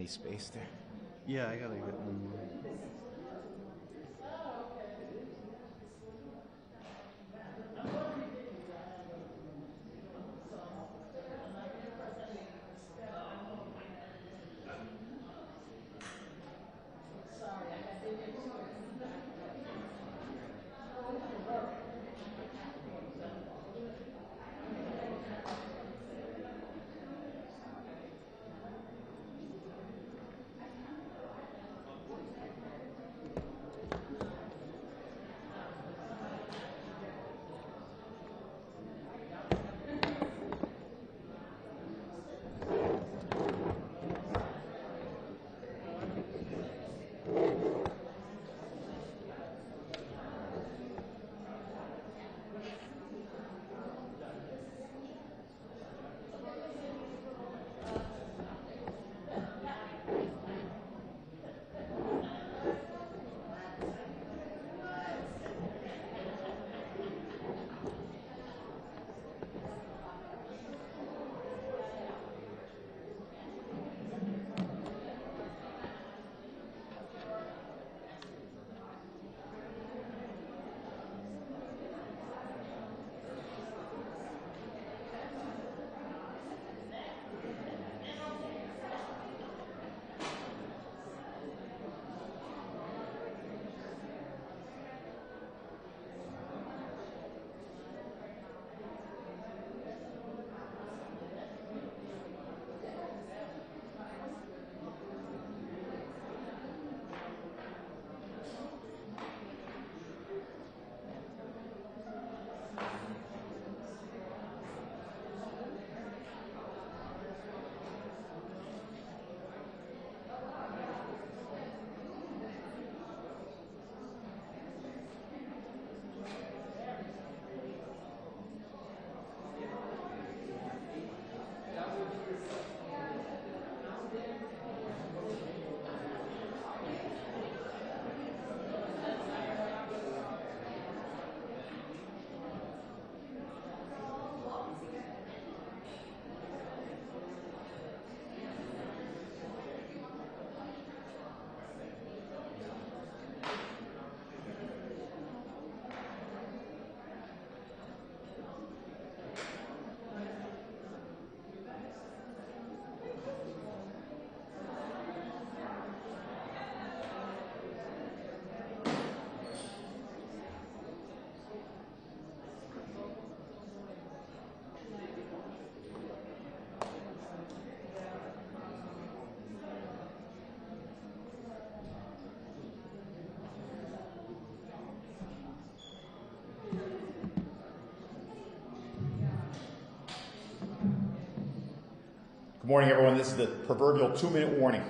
any space there. Yeah, I gotta get one more. Good morning, everyone. This is the proverbial 2-minute warning.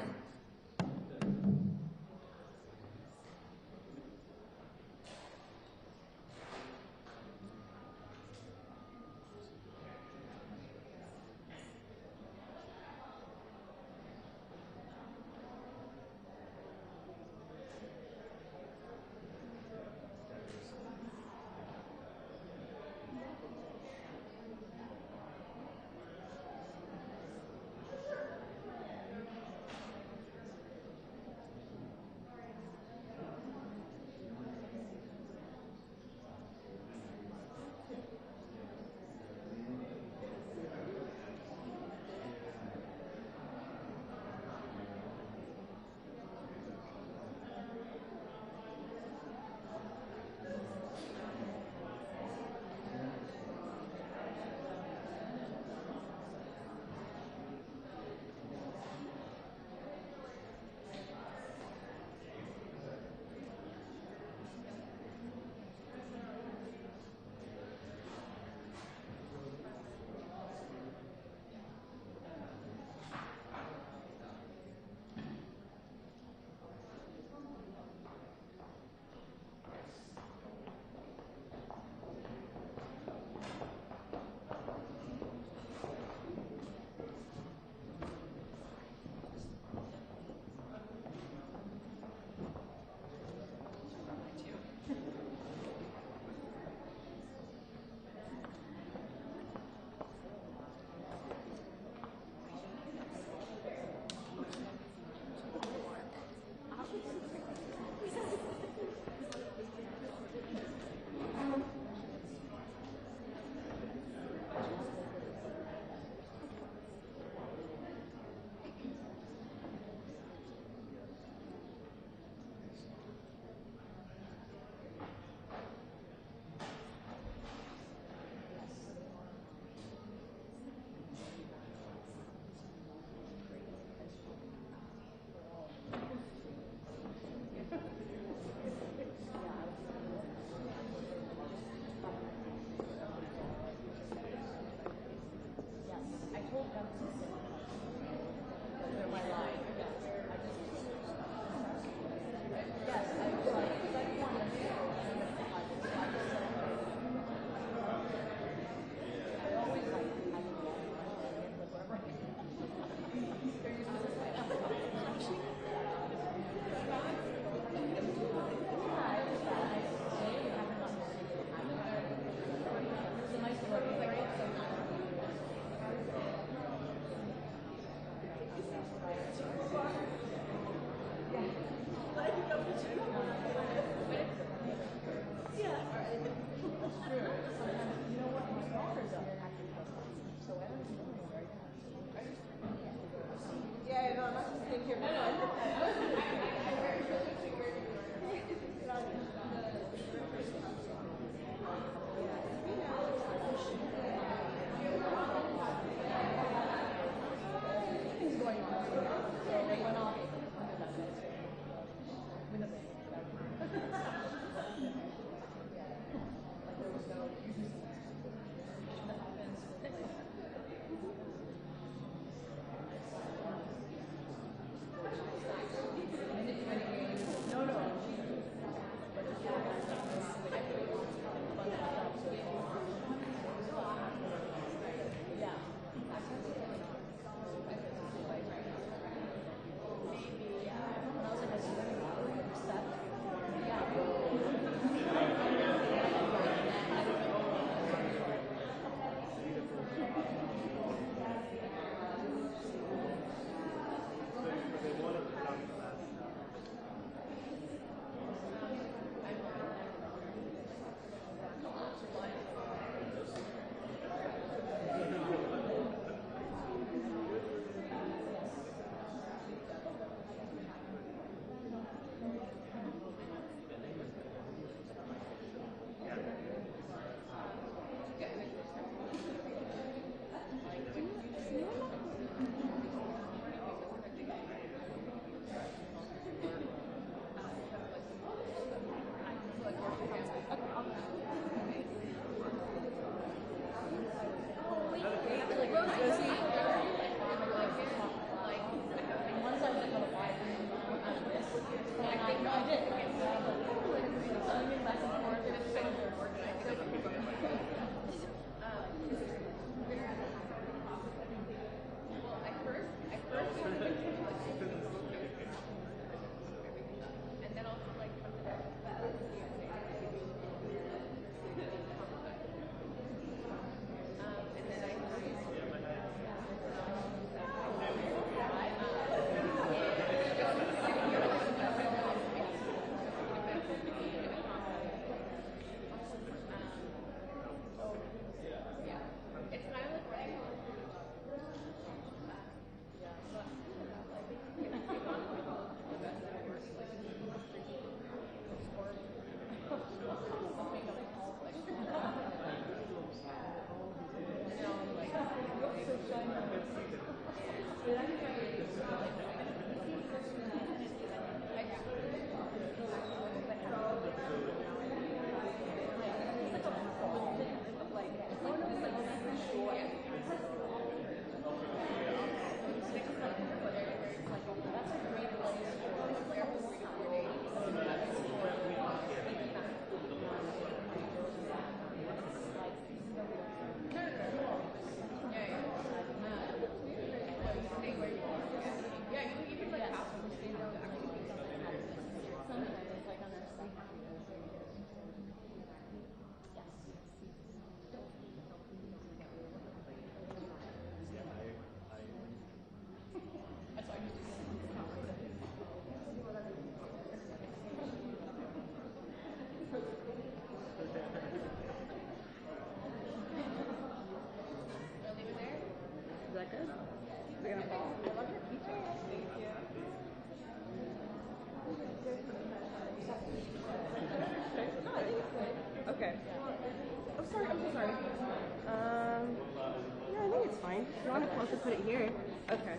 put it here. Okay.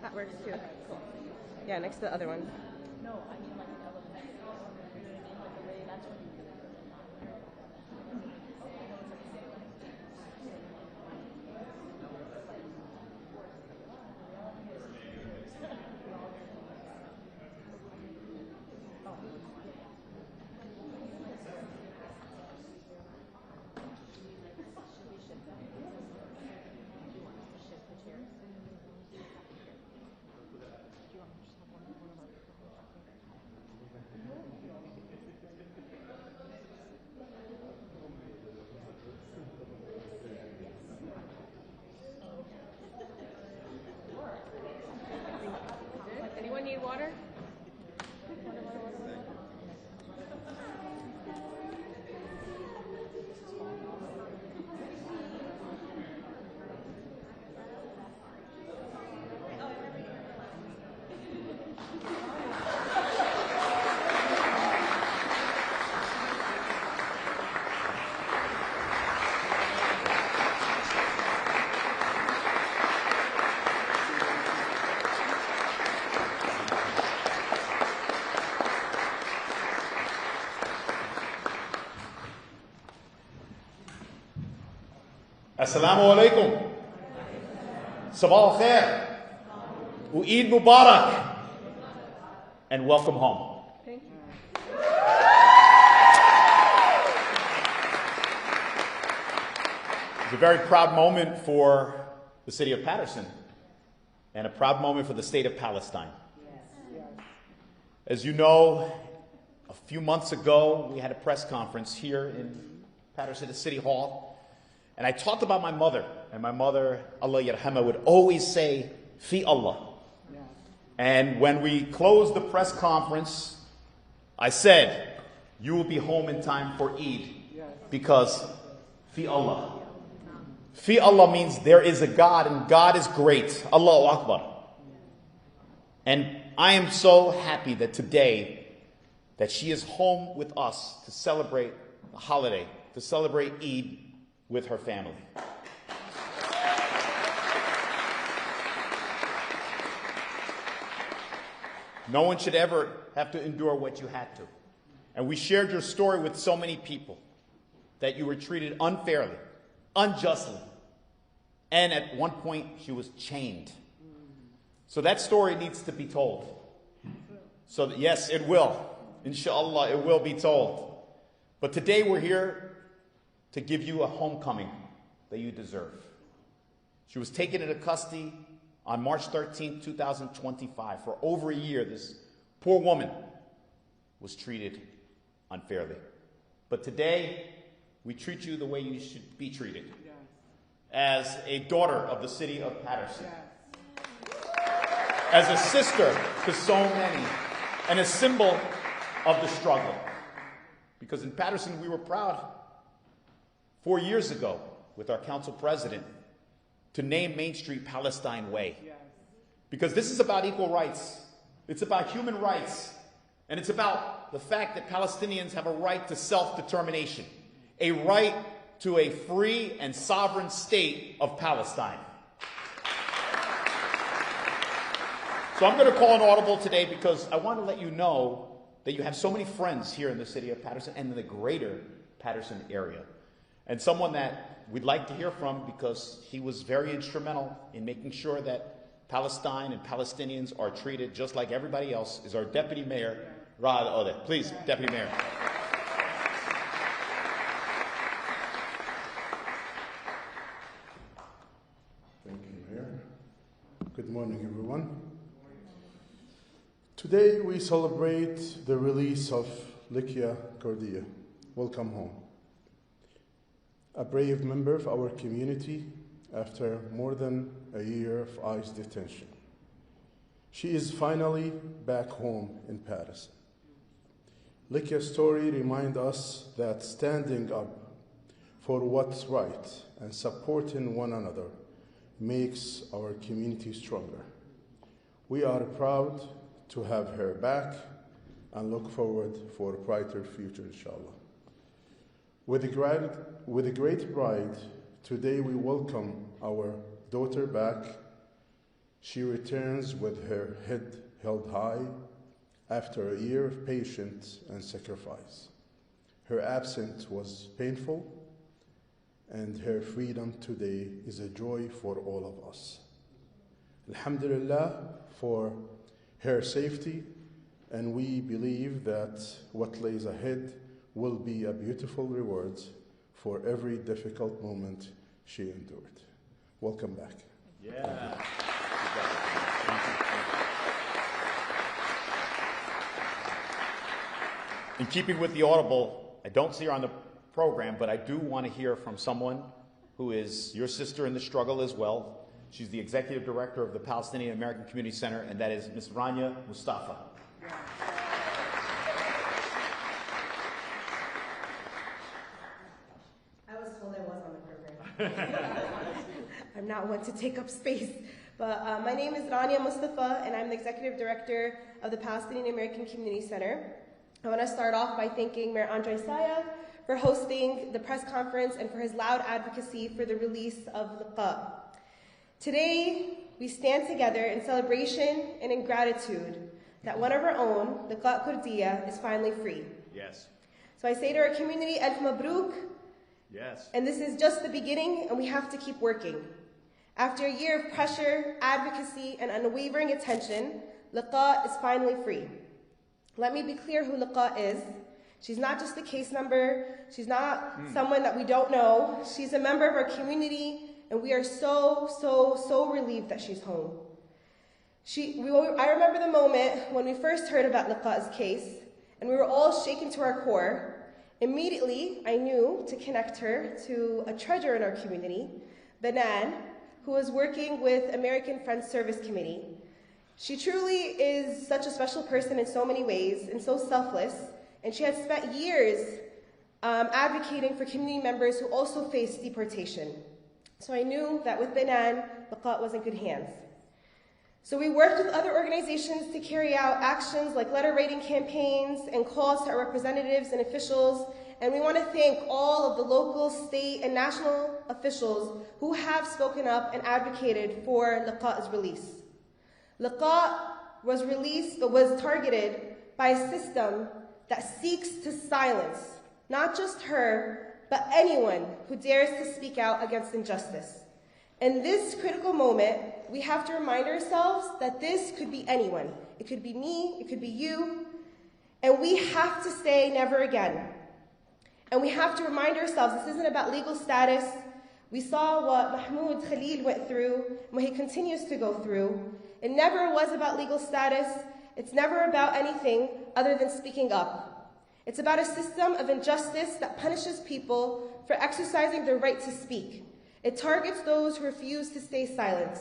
That works too. Cool. Yeah, next to the other one. No, I mean like an elephant. You know what I mean? Like the way that's when you really put it on. Anyone need water? Assalamu alaikum. Sabah al-khair. Eid Mubarak. And welcome home. Thank you. It's a very proud moment for the city of Patterson and a proud moment for the state of Palestine. As you know, a few months ago, we had a press conference here in Patterson at City Hall. And I talked about my mother, and my mother, Allah yarhamha, would always say, Fi Allah. And when we closed the press conference, I said, you will be home in time for Eid, because Fi Allah. Fi Allah means there is a God, and God is great. Allahu Akbar. And I am so happy that today, that she is home with us to celebrate the holiday, to celebrate Eid with her family. No one should ever have to endure what you had to. And we shared your story with so many people, that you were treated unfairly, unjustly, and at one point she was chained. So that story needs to be told. So that, yes, it will. Inshallah, it will be told. But today we're here to give you a homecoming that you deserve. She was taken into custody on March 13, 2025. For over a year, this poor woman was treated unfairly. But today, we treat you the way you should be treated. As a daughter of the city of Patterson. As a sister to so many. And a symbol of the struggle. Because in Patterson, we were proud 4 years ago, with our council president, to name Main Street Palestine Way. Because this is about equal rights. It's about human rights. And it's about the fact that Palestinians have a right to self-determination. A right to a free and sovereign state of Palestine. So I'm going to call an audible today because I want to let you know that you have so many friends here in the city of Patterson and in the greater Patterson area. And someone that we'd like to hear from because he was very instrumental in making sure that Palestine and Palestinians are treated just like everybody else is our Deputy Mayor, Raad Odeh. Please, Deputy Mayor. Thank you, Mayor. Good morning, everyone. Today we celebrate the release of Leqaa Kordia. Welcome home. A brave member of our community after more than a year of ICE detention. She is finally back home in Patterson. Leqaa's story reminds us that standing up for what's right and supporting one another makes our community stronger. We are proud to have her back and look forward for a brighter future, inshallah. With a great pride, today we welcome our daughter back, she returns with her head held high after a year of patience and sacrifice. Her absence was painful, and her freedom today is a joy for all of us. Alhamdulillah for her safety, and we believe that what lays ahead will be a beautiful reward for every difficult moment she endured. Welcome back. Yeah. In keeping with the audible, I don't see her on the program, but I do want to hear from someone who is your sister in the struggle as well. She's the executive director of the Palestinian American Community Center, and that is Ms. Rania Mustafa. I was told I was on the program. I'm not one to take up space. But my name is Rania Mustafa, and I'm the executive director of the Palestinian American Community Center. I want to start off by thanking Mayor Andre Sayed for hosting the press conference and for his loud advocacy for the release of Leqaa. Today, we stand together in celebration and in gratitude that one of our own, Leqaa Kordia, is finally free. Yes. So I say to our community, Alf Mabruk. Yes. And this is just the beginning, and we have to keep working. After a year of pressure, advocacy, and unwavering attention, Leqaa is finally free. Let me be clear who Leqaa is. She's not just a case number. She's not someone that we don't know. She's a member of our community, and we are so relieved that she's home. I remember the moment when we first heard about Leqaa's case, and we were all shaken to our core. Immediately, I knew to connect her to a treasure in our community, Banan, who was working with American Friends Service Committee. She truly is such a special person in so many ways and so selfless, and she had spent years advocating for community members who also faced deportation. So I knew that with Banan, Leqaa was in good hands. So we worked with other organizations to carry out actions like letter writing campaigns and calls to our representatives and officials, and we want to thank all of the local, state, and national officials who have spoken up and advocated for Leqaa's release. Leqaa was targeted by a system that seeks to silence not just her, but anyone who dares to speak out against injustice. In this critical moment, we have to remind ourselves that this could be anyone. It could be me, it could be you, and we have to say never again. And we have to remind ourselves this isn't about legal status. We saw what Mahmoud Khalil went through, and what he continues to go through. It never was about legal status. It's never about anything other than speaking up. It's about a system of injustice that punishes people for exercising their right to speak. It targets those who refuse to stay silent.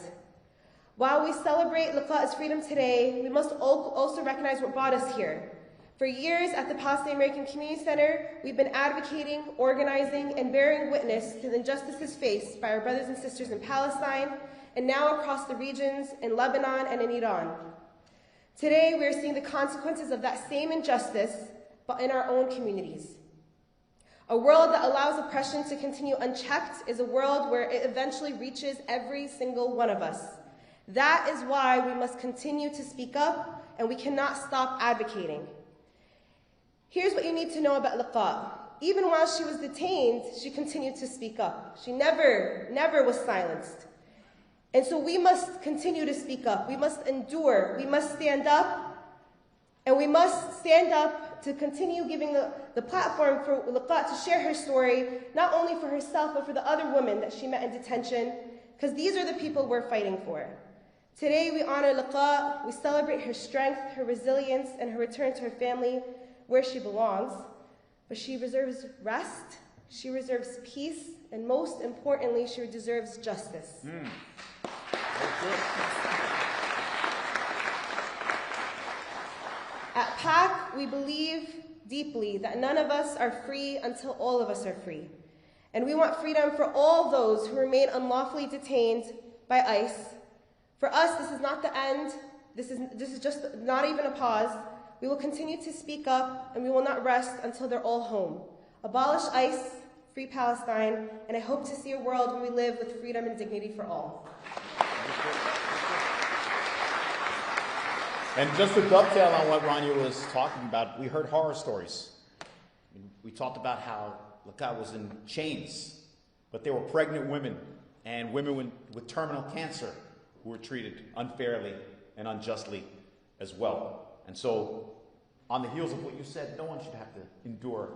While we celebrate Leqaa's freedom today, we must also recognize what brought us here. For years at the Palestinian American Community Center, we've been advocating, organizing, and bearing witness to the injustices faced by our brothers and sisters in Palestine, and now across the regions in Lebanon and in Iran. Today, we are seeing the consequences of that same injustice, but in our own communities. A world that allows oppression to continue unchecked is a world where it eventually reaches every single one of us. That is why we must continue to speak up, and we cannot stop advocating. Here's what you need to know about Leqaa. Even while she was detained, she continued to speak up. She never was silenced. And so we must continue to speak up. We must endure. We must stand up. And we must stand up to continue giving the platform for Leqaa to share her story, not only for herself, but for the other women that she met in detention, because these are the people we're fighting for. Today, we honor Leqaa. We celebrate her strength, her resilience, and her return to her family where she belongs. But she deserves rest, she deserves peace, and most importantly, she deserves justice. At PAC, we believe deeply that none of us are free until all of us are free. And we want freedom for all those who remain unlawfully detained by ICE. For us, this is not the end. This is just not even a pause. We will continue to speak up, and we will not rest until they're all home. Abolish ICE, free Palestine, and I hope to see a world where we live with freedom and dignity for all. And just to dovetail on what Rania was talking about, we heard horror stories. We talked about how Leqaa was in chains, but there were pregnant women and women with terminal cancer who were treated unfairly and unjustly as well. And so, on the heels of what you said, no one should have to endure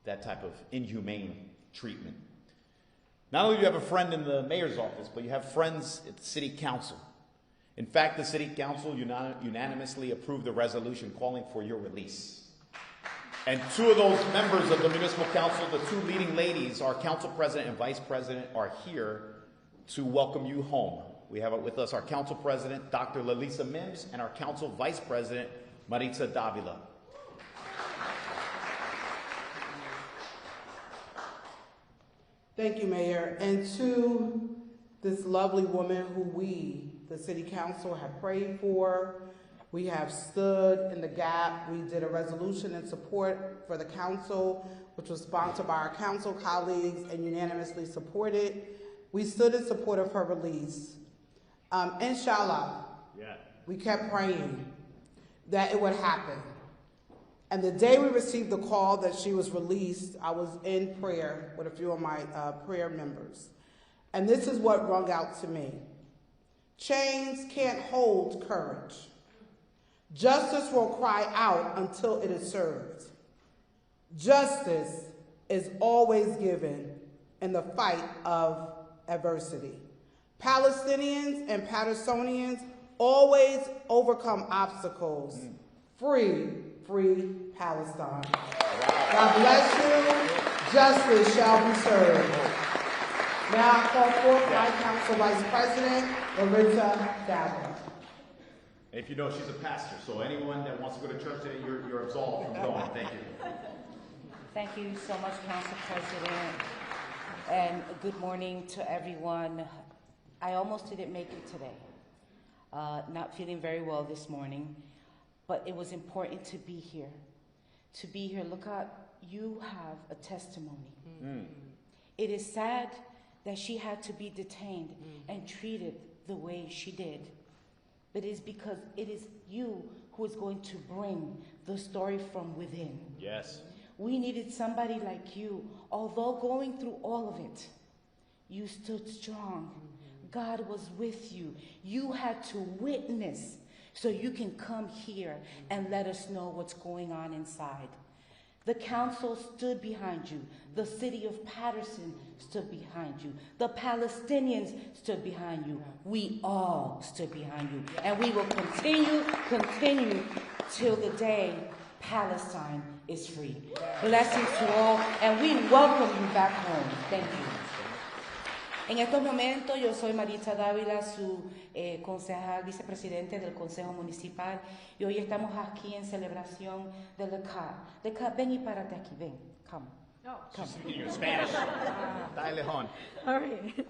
that type of inhumane treatment. Not only do you have a friend in the mayor's office, but you have friends at the city council. In fact, the city council unanimously approved a resolution calling for your release. And two of those members of the municipal council, the two leading ladies, our council president and vice president, are here to welcome you home. We have with us our council president, Dr. Lalisa Mims, and our council vice president, Maritza Davila. Thank you, Mayor. And to this lovely woman who we, the City Council, have prayed for. We have stood in the gap. We did a resolution in support for the council, which was sponsored by our council colleagues and unanimously supported. We stood in support of her release. Inshallah, we kept praying that it would happen. And the day we received the call that she was released, I was in prayer with a few of my prayer members. And this is what rung out to me. Chains can't hold courage. Justice will cry out until it is served. Justice is always given in the fight of adversity. Palestinians and Pattersonians always overcome obstacles. Free, free Palestine. God bless you. Justice shall be served. Now I call forth my council vice president, Maritza Davila. If you know, she's a pastor, so anyone that wants to go to church today, you're absolved from going. Thank you. Thank you so much, Council President, and good morning to everyone. I almost didn't make it today. Not feeling very well this morning, but it was important to be here. To be here, Leqaa, you have a testimony. It is sad that she had to be detained and treated the way she did. But it is because it is you who is going to bring the story from within. Yes. We needed somebody like you. Although going through all of it, you stood strong. God was with you. You had to witness so you can come here and let us know what's going on inside. The council stood behind you. The city of Patterson stood behind you. The Palestinians stood behind you. We all stood behind you. And we will continue till the day Palestine is free. Blessings to all, and we welcome you back home. Thank you. En estos momentos, yo soy Maritza Dávila, su concejal, vicepresidente del Consejo Municipal, y hoy estamos aquí en celebración de Leqaa. Leqaa, ven y párate aquí, ven. Come. Come. Speaking Spanish. Dale, hon. All right.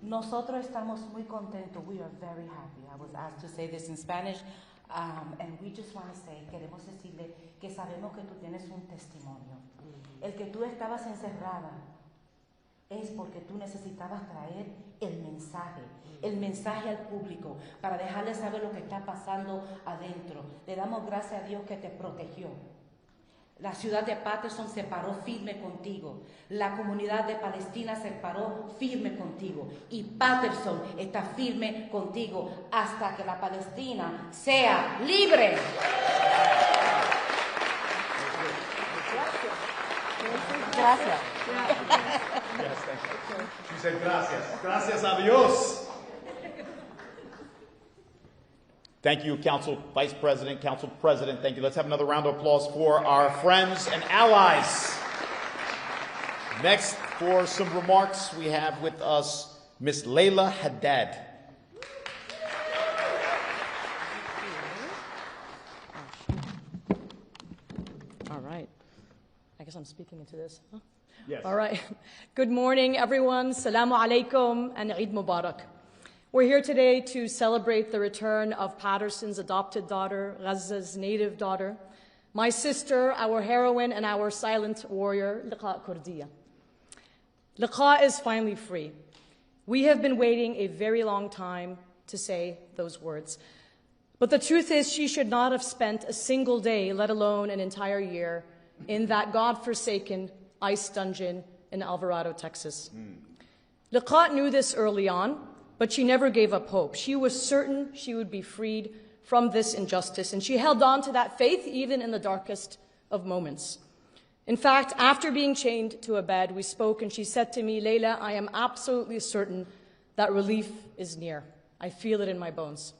Nosotros estamos muy contentos. We are very happy. I was asked to say this in Spanish. And we just want to say, queremos decirle que sabemos que tú tienes un testimonio. El que tú estabas encerrada es porque tú necesitabas traer el mensaje al público, para dejarle saber lo que está pasando adentro. Le damos gracias a Dios que te protegió. La ciudad de Patterson se paró firme contigo. La comunidad de Palestina se paró firme contigo. Y Patterson está firme contigo hasta que la Palestina sea libre. Gracias. Yes, thank you. She said gracias. Gracias a Dios. Thank you, Council Vice President, Council President. Thank you. Let's have another round of applause for our friends and allies. Next, for some remarks, we have with us Ms. Layla Haddad. All right. I guess I'm speaking into this. Huh? Yes. All right. Good morning, everyone. Salamu alaikum and Eid Mubarak. We're here today to celebrate the return of Patterson's adopted daughter, Gaza's native daughter, my sister, our heroine, and our silent warrior, Leqaa Kordia. Leqaa is finally free. We have been waiting a very long time to say those words. But the truth is, she should not have spent a single day, let alone an entire year, in that God-forsaken ICE dungeon in Alvarado, Texas. Leqaa knew this early on, but she never gave up hope. She was certain she would be freed from this injustice, and she held on to that faith even in the darkest of moments. In fact, after being chained to a bed, we spoke, and she said to me, "Leila, I am absolutely certain that relief is near. I feel it in my bones."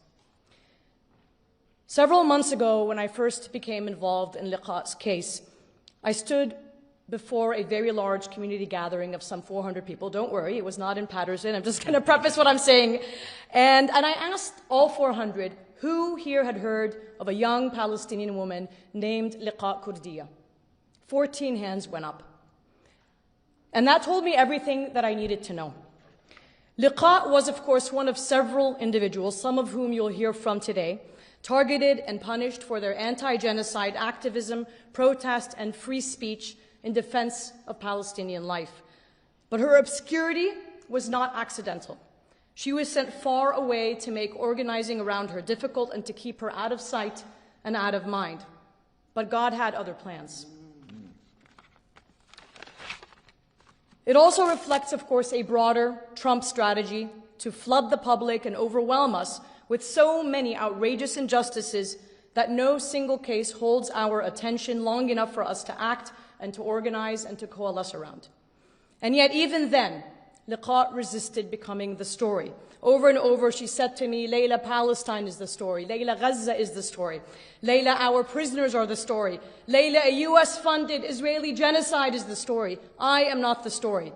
Several months ago, when I first became involved in Leqaa's case, I stood before a very large community gathering of some 400 people. Don't worry, it was not in Patterson. I'm just going to preface what I'm saying. And I asked all 400 who here had heard of a young Palestinian woman named Leqaa Kordia. 14 hands went up. And that told me everything that I needed to know. Leqaa was, of course, one of several individuals, some of whom you'll hear from today, targeted and punished for their anti-genocide activism, protest, and free speech in defense of Palestinian life. But her obscurity was not accidental. She was sent far away to make organizing around her difficult and to keep her out of sight and out of mind. But God had other plans. It also reflects, of course, a broader Trump strategy to flood the public and overwhelm us with so many outrageous injustices that no single case holds our attention long enough for us to act and to organize and to coalesce around. And yet, even then, Leqaa resisted becoming the story. Over and over, she said to me, "Leila, Palestine is the story. Leila, Gaza is the story. Leila, our prisoners are the story. Leila, a US-funded Israeli genocide is the story. I am not the story."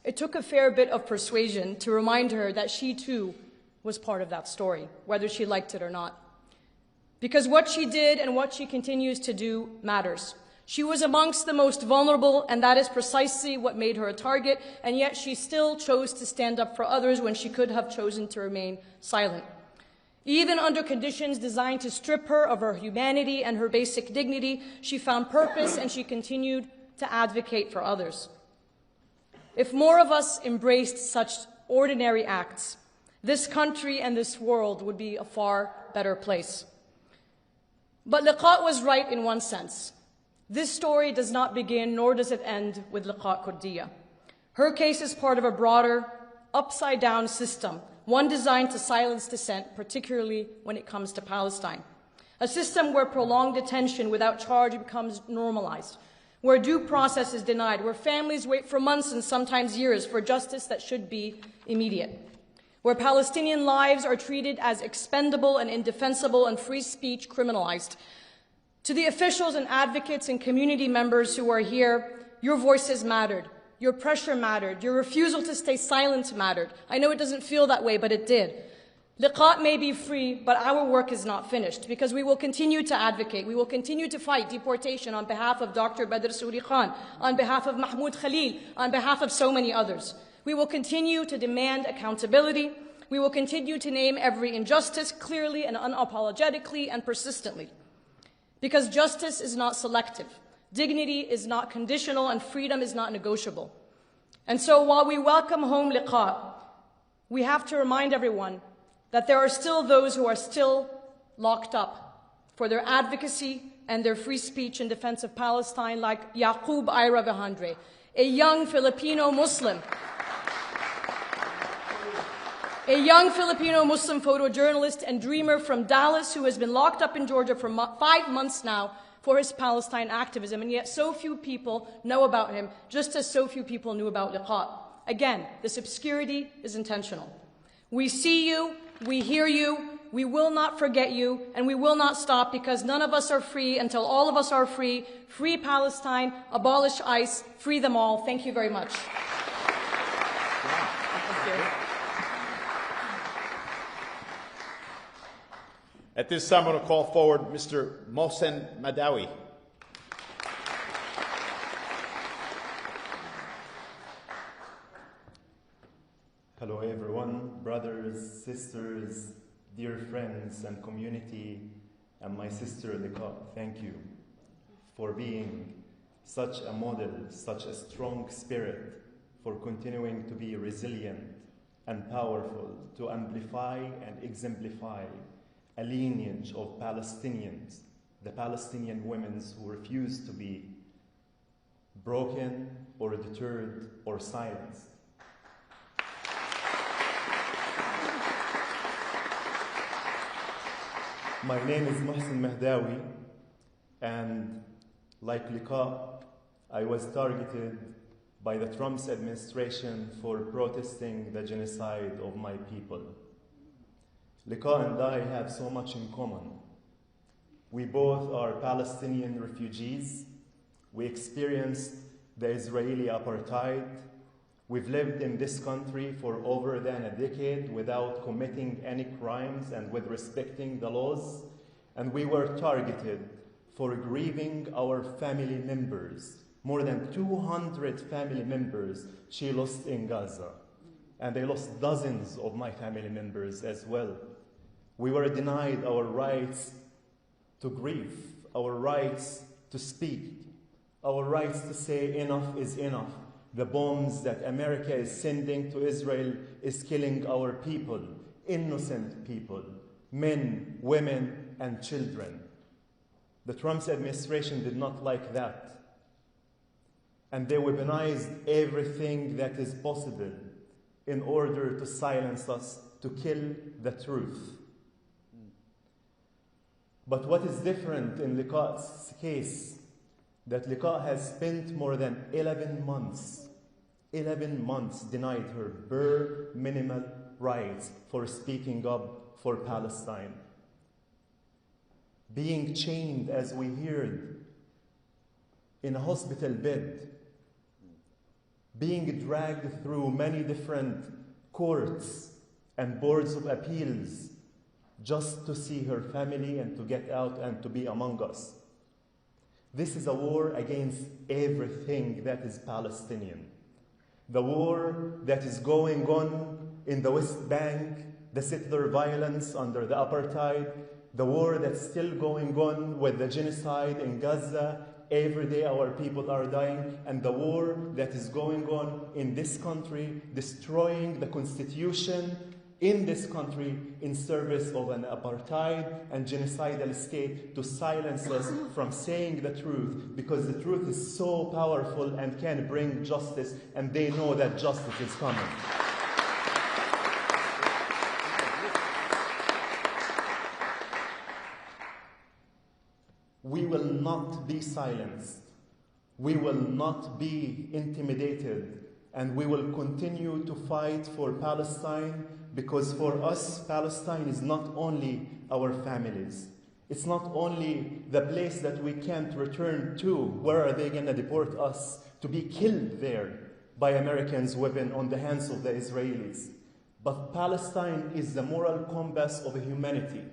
It took a fair bit of persuasion to remind her that she too was part of that story, whether she liked it or not. Because what she did and what she continues to do matters. She was amongst the most vulnerable, and that is precisely what made her a target, and yet she still chose to stand up for others when she could have chosen to remain silent. Even under conditions designed to strip her of her humanity and her basic dignity, she found purpose and she continued to advocate for others. If more of us embraced such ordinary acts, this country and this world would be a far better place. But Leqaa was right in one sense. This story does not begin, nor does it end with Leqaa Kordia. Her case is part of a broader, upside-down system, one designed to silence dissent, particularly when it comes to Palestine. A system where prolonged detention without charge becomes normalized, where due process is denied, where families wait for months and sometimes years for justice that should be immediate, where Palestinian lives are treated as expendable and indefensible and free speech criminalized. To the officials and advocates and community members who are here, your voices mattered. Your pressure mattered. Your refusal to stay silent mattered. I know it doesn't feel that way, but it did. Leqaa may be free, but our work is not finished, because we will continue to advocate. We will continue to fight deportation on behalf of Dr. Badr Suri Khan, on behalf of Mahmoud Khalil, on behalf of so many others. We will continue to demand accountability. We will continue to name every injustice clearly and unapologetically and persistently. Because justice is not selective, dignity is not conditional, and freedom is not negotiable. And so while we welcome home Leqaa, we have to remind everyone that there are still those who are still locked up for their advocacy and their free speech in defense of Palestine, like Yaqub Ira Vahandre, a young Filipino Muslim photojournalist and dreamer from Dallas who has been locked up in Georgia for 5 months now for his Palestine activism, and yet so few people know about him, just as so few people knew about Leqaa. Again, this obscurity is intentional. We see you, we hear you, we will not forget you, and we will not stop, because none of us are free until all of us are free. Free Palestine, abolish ICE, free them all. Thank you very much. At this time, I'm going to call forward Mr. Mohsen Madawi. Hello everyone, brothers, sisters, dear friends and community, and my sister Leqaa. Thank you for being such a model, such a strong spirit for continuing to be resilient and powerful to amplify and exemplify a lineage of Palestinians, the Palestinian women who refuse to be broken or deterred or silenced. My name is Mohsen Mahdawi, and like Leqaa, I was targeted by the Trump's administration for protesting the genocide of my people. Leqaa and I have so much in common. We both are Palestinian refugees. We experienced the Israeli apartheid. We've lived in this country for over than a decade without committing any crimes and with respecting the laws. And we were targeted for grieving our family members. More than 200 family members she lost in Gaza. And they lost dozens of my family members as well. We were denied our rights to grieve, our rights to speak, our rights to say enough is enough. The bombs that America is sending to Israel is killing our people, innocent people, men, women, and children. The Trump administration did not like that. And they weaponized everything that is possible in order to silence us, to kill the truth. But what is different in Leqaa's case, that Leqaa has spent more than 11 months denied her bare minimal rights for speaking up for Palestine. Being chained, as we heard, in a hospital bed, being dragged through many different courts and boards of appeals just to see her family and to get out and to be among us. This is a war against everything that is Palestinian. The war that is going on in the West Bank, the settler violence under the apartheid, the war that's still going on with the genocide in Gaza. Every day our people are dying, and the war that is going on in this country, destroying the constitution in this country in service of an apartheid and genocidal state to silence us from saying the truth, because the truth is so powerful and can bring justice, and they know that justice is coming. We will not be silenced. We will not be intimidated, and we will continue to fight for Palestine, because for us, Palestine is not only our families. It's not only the place that we can't return to. Where are they going to deport us to be killed there by Americans' weapon on the hands of the Israelis? But Palestine is the moral compass of humanity,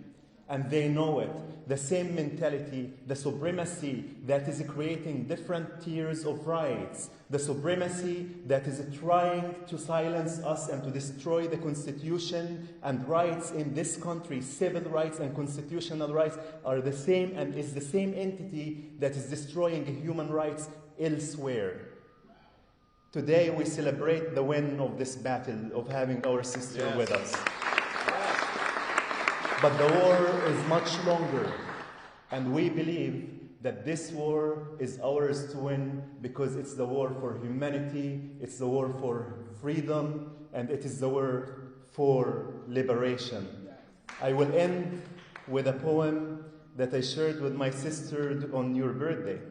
and they know it. The same mentality, the supremacy that is creating different tiers of rights, the supremacy that is trying to silence us and to destroy the Constitution and rights in this country, civil rights and constitutional rights, are the same, and is the same entity that is destroying human rights elsewhere. Today we celebrate the win of this battle of having our sister with us. But the war is much longer, and we believe that this war is ours to win, because it's the war for humanity, it's the war for freedom, and it is the war for liberation. I will end with a poem that I shared with my sister on your birthday,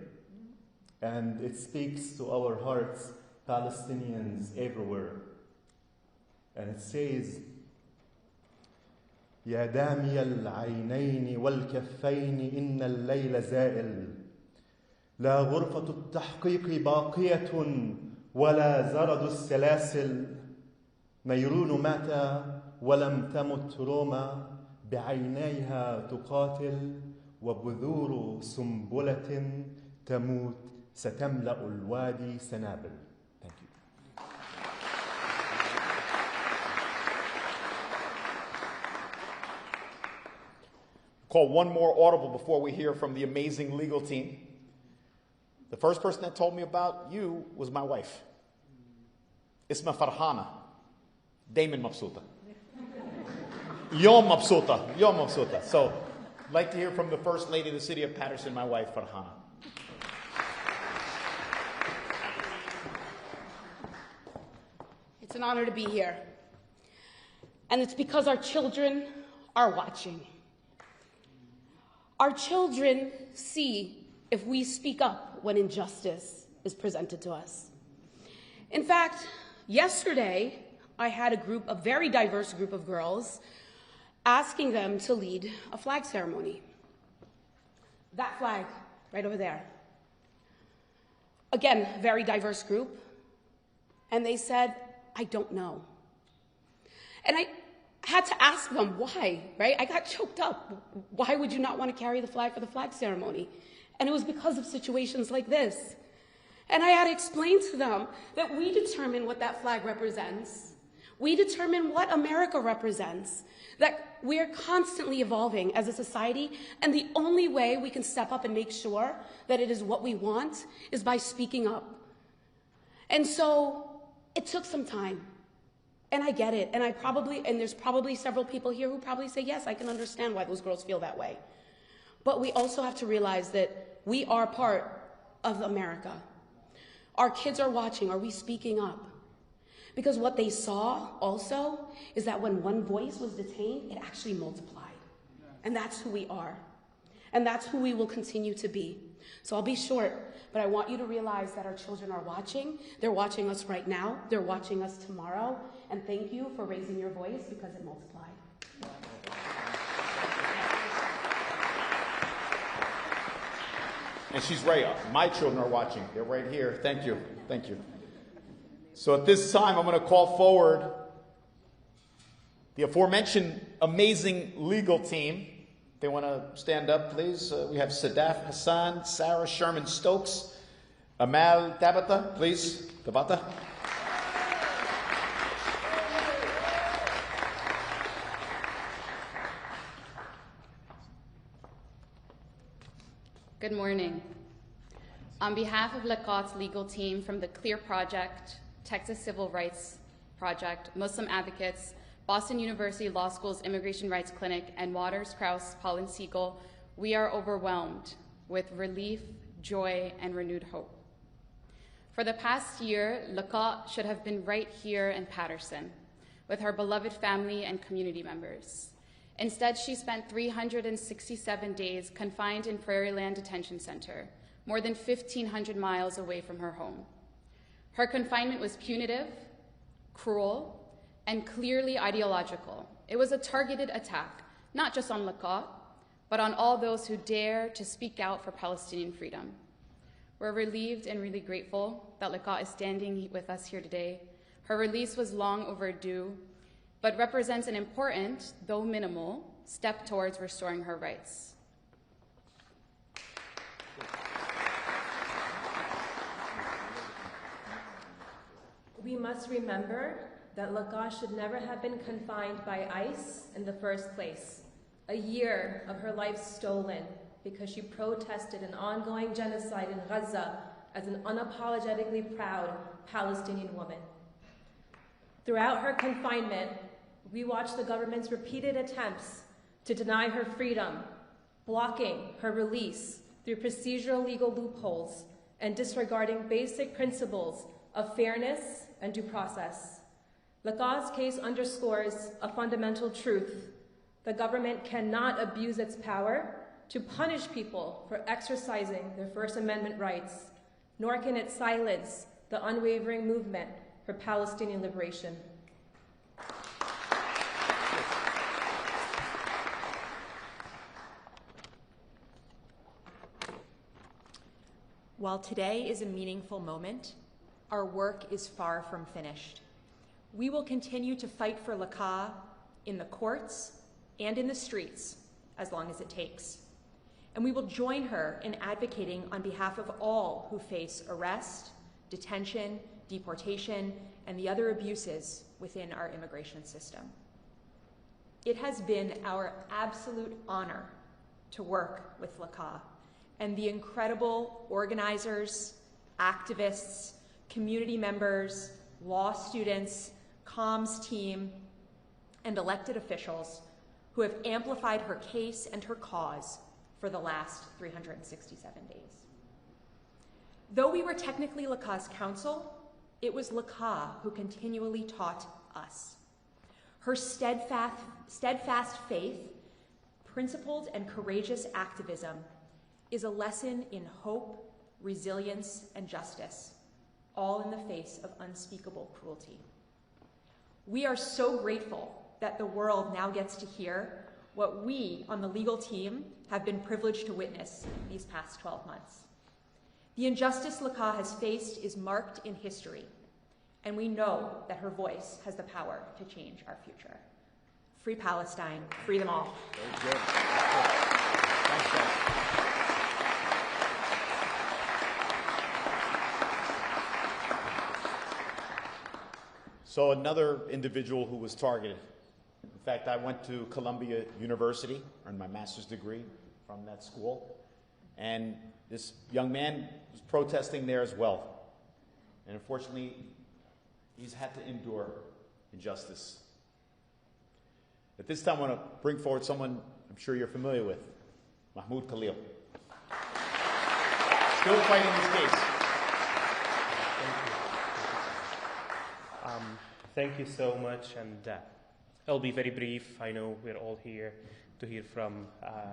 and it speaks to our hearts, Palestinians everywhere. And it says, يا دامي العينين والكفين إن الليل زائل لا غرفة التحقيق باقية ولا زرد السلاسل نيرون مات ولم تمت روما بعينيها تقاتل وبذور سنبلة تموت ستملأ الوادي سنابل. Thank you. Call one more audible before we hear from the amazing legal team. The first person that told me about you was my wife. اسمها فرحانة دايما مبسوطة. يوم مبسوطة. يوم مبسوطة. So, I'd like to hear from the First Lady of the City of Patterson, my wife, Farhana. It's an honor to be here. And it's because our children are watching. Our children see if we speak up when injustice is presented to us. In fact, yesterday, I had a very diverse group of girls, asking them to lead a flag ceremony. That flag right over there. Again, very diverse group. And they said, I don't know. And I had to ask them why, right? I got choked up. Why would you not want to carry the flag for the flag ceremony? And it was because of situations like this. And I had to explain to them that we determine what that flag represents. We determine what America represents, that we're constantly evolving as a society, and the only way we can step up and make sure that it is what we want is by speaking up. And so it took some time, and I get it, and there's probably several people here who probably say, yes, I can understand why those girls feel that way. But we also have to realize that we are part of America. Our kids are watching. Are we speaking up? Because what they saw also is that when one voice was detained, it actually multiplied. And that's who we are. And that's who we will continue to be. So I'll be short, but I want you to realize that our children are watching. They're watching us right now. They're watching us tomorrow. And thank you for raising your voice because it multiplied. And she's right. My children are watching. They're right here. Thank you. Thank you. So at this time, I'm going to call forward the aforementioned amazing legal team. They want to stand up, please. We have Sadaf Hassan, Sarah Sherman Stokes, Amal Tabata, please. Tabata. Good morning. On behalf of Leqaa's legal team from the CLEAR Project, Texas Civil Rights Project, Muslim Advocates, Boston University Law School's Immigration Rights Clinic, and Waters, Krauss, Paul and Siegel, we are overwhelmed with relief, joy, and renewed hope. For the past year, Leqaa should have been right here in Patterson with her beloved family and community members. Instead, she spent 367 days confined in Prairieland Detention Center, more than 1,500 miles away from her home. Her confinement was punitive, cruel, and clearly ideological. It was a targeted attack, not just on Leqaa, but on all those who dare to speak out for Palestinian freedom. We're relieved and really grateful that Leqaa is standing with us here today. Her release was long overdue, but represents an important, though minimal, step towards restoring her rights. We must remember that Leqaa should never have been confined by ICE in the first place. A year of her life stolen because she protested an ongoing genocide in Gaza as an unapologetically proud Palestinian woman. Throughout her confinement, we watched the government's repeated attempts to deny her freedom, blocking her release through procedural legal loopholes and disregarding basic principles of fairness and due process. Leqaa's case underscores a fundamental truth. The government cannot abuse its power to punish people for exercising their First Amendment rights, nor can it silence the unwavering movement for Palestinian liberation. While today is a meaningful moment, our work is far from finished. We will continue to fight for Leqaa in the courts and in the streets as long as it takes. And we will join her in advocating on behalf of all who face arrest, detention, deportation, and the other abuses within our immigration system. It has been our absolute honor to work with Leqaa and the incredible organizers, activists, community members, law students, comms team, and elected officials who have amplified her case and her cause for the last 367 days. Though we were technically Leqaa's counsel, it was Leqaa who continually taught us. Her steadfast faith, principled and courageous activism is a lesson in hope, resilience, and justice, all in the face of unspeakable cruelty. We are so grateful that the world now gets to hear what we on the legal team have been privileged to witness these past 12 months. The injustice Leqaa has faced is marked in history, and we know that her voice has the power to change our future. Free Palestine, free them all. Very good. Thanks, guys. So another individual who was targeted. In fact, I went to Columbia University, earned my master's degree from that school, and this young man was protesting there as well. And unfortunately, he's had to endure injustice. At this time, I want to bring forward someone I'm sure you're familiar with, Mahmoud Khalil. Still fighting his case. Thank you so much, and I'll be very brief. I know we're all here to hear from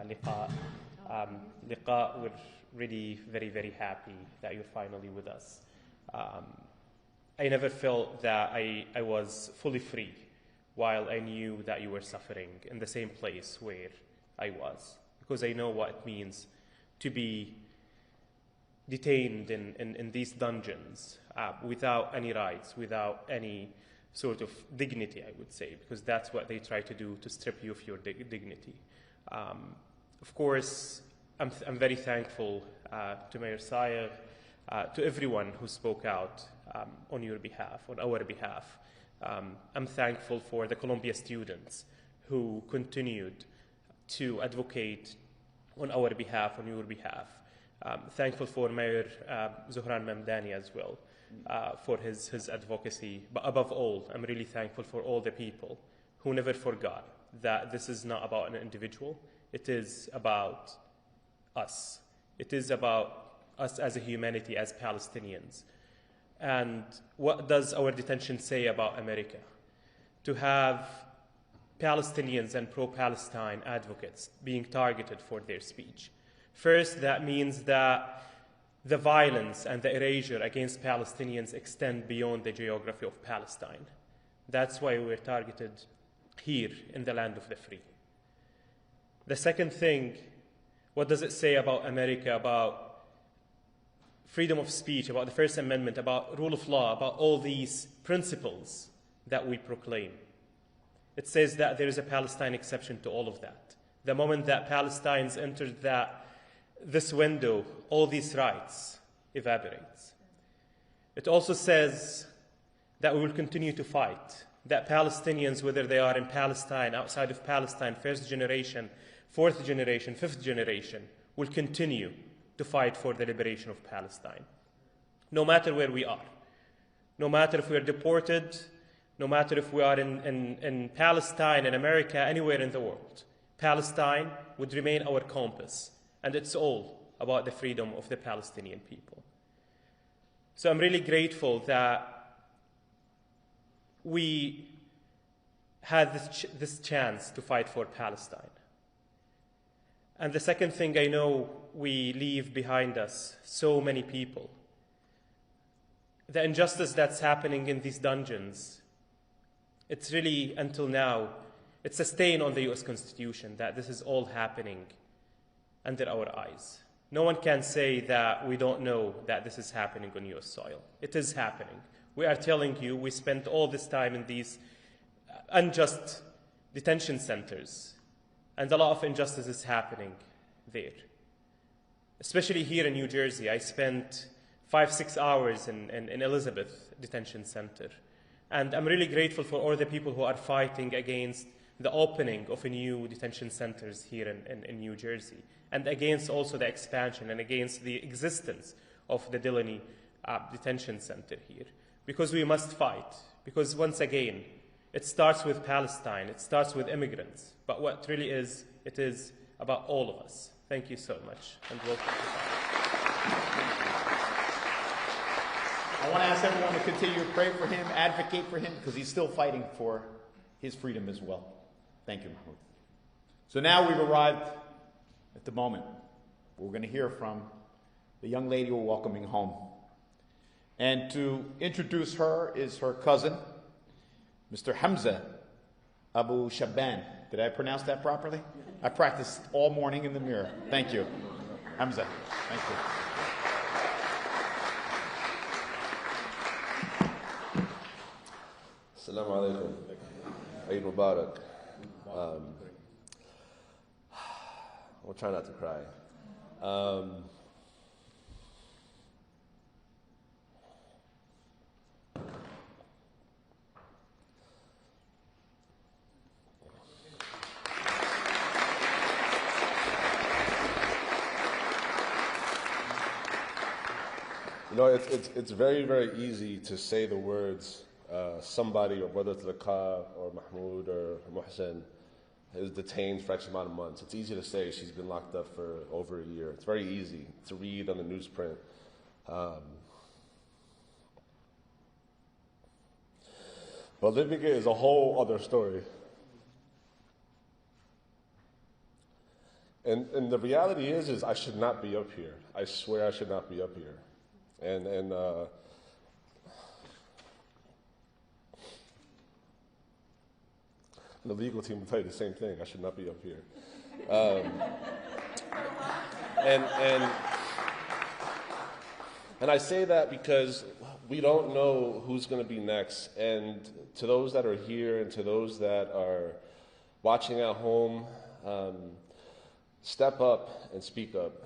Leqaa. Leqaa, we're really very, very happy that you're finally with us. I never felt that I was fully free while I knew that you were suffering in the same place where I was, because I know what it means to be detained in these dungeons without any rights, without any sort of dignity, I would say, because that's what they try to do, to strip you of your dignity. Of course, I'm very thankful to Mayor Sayegh, to everyone who spoke out on your behalf, on our behalf. I'm thankful for the Columbia students who continued to advocate on our behalf, on your behalf. Thankful for Mayor Zohran Mamdani as well for his advocacy. But above all, I'm really thankful for all the people who never forgot that this is not about an individual. It is about us. It is about us as a humanity, as Palestinians. And what does our detention say about America? To have Palestinians and pro-Palestine advocates being targeted for their speech. First, that means that the violence and the erasure against Palestinians extend beyond the geography of Palestine. That's why we're targeted here in the land of the free. The second thing, what does it say about America, about freedom of speech, about the First Amendment, about rule of law, about all these principles that we proclaim? It says that there is a Palestine exception to all of that. The moment that Palestinians entered this window, all these rights evaporates. It also says that we will continue to fight, that Palestinians, whether they are in Palestine, outside of Palestine, first generation, fourth generation, fifth generation, will continue to fight for the liberation of Palestine. No matter where we are, no matter if we are deported, no matter if we are in Palestine, in America, anywhere in the world, Palestine would remain our compass. And it's all about the freedom of the Palestinian people. So I'm really grateful that we had this chance to fight for Palestine. And the second thing, I know we leave behind us so many people. The injustice that's happening in these dungeons, it's really, until now, it's a stain on the US Constitution that this is all happening under our eyes. No one can say that we don't know that this is happening on US soil. It is happening. We are telling you, we spent all this time in these unjust detention centers, and a lot of injustice is happening there. Especially here in New Jersey, I spent 5-6 hours in Elizabeth Detention Center. And I'm really grateful for all the people who are fighting against the opening of a new detention centers here in New Jersey, and against also the expansion and against the existence of the Delaney Detention Center here. because we must fight. Because once again, it starts with Palestine, it starts with immigrants. But what really is, it is about all of us. Thank you so much, and welcome. I want to ask everyone to continue to pray for him, advocate for him, because he's still fighting for his freedom as well. Thank you, Mahmoud. So now we've arrived at the moment where we're going to hear from the young lady we're welcoming home. And to introduce her is her cousin, Mr. Hamza Abu Shaban. Did I pronounce that properly? I practiced all morning in the mirror. Thank you. Hamza, thank you. Assalamu alaikum. Eid Mubarak. I'll try not to cry. You know, it's very, very easy to say the words somebody, or whether it's Leqaa or Mahmoud or Muhsin, is detained for X amount of months. It's easy to say she's been locked up for over a year. It's very easy to read on the newsprint. But living it is a whole other story. And the reality is I should not be up here. I swear I should not be up here. And the legal team will tell you the same thing. I should not be up here. And I say that because we don't know who's going to be next. And to those that are here and to those that are watching at home, step up and speak up.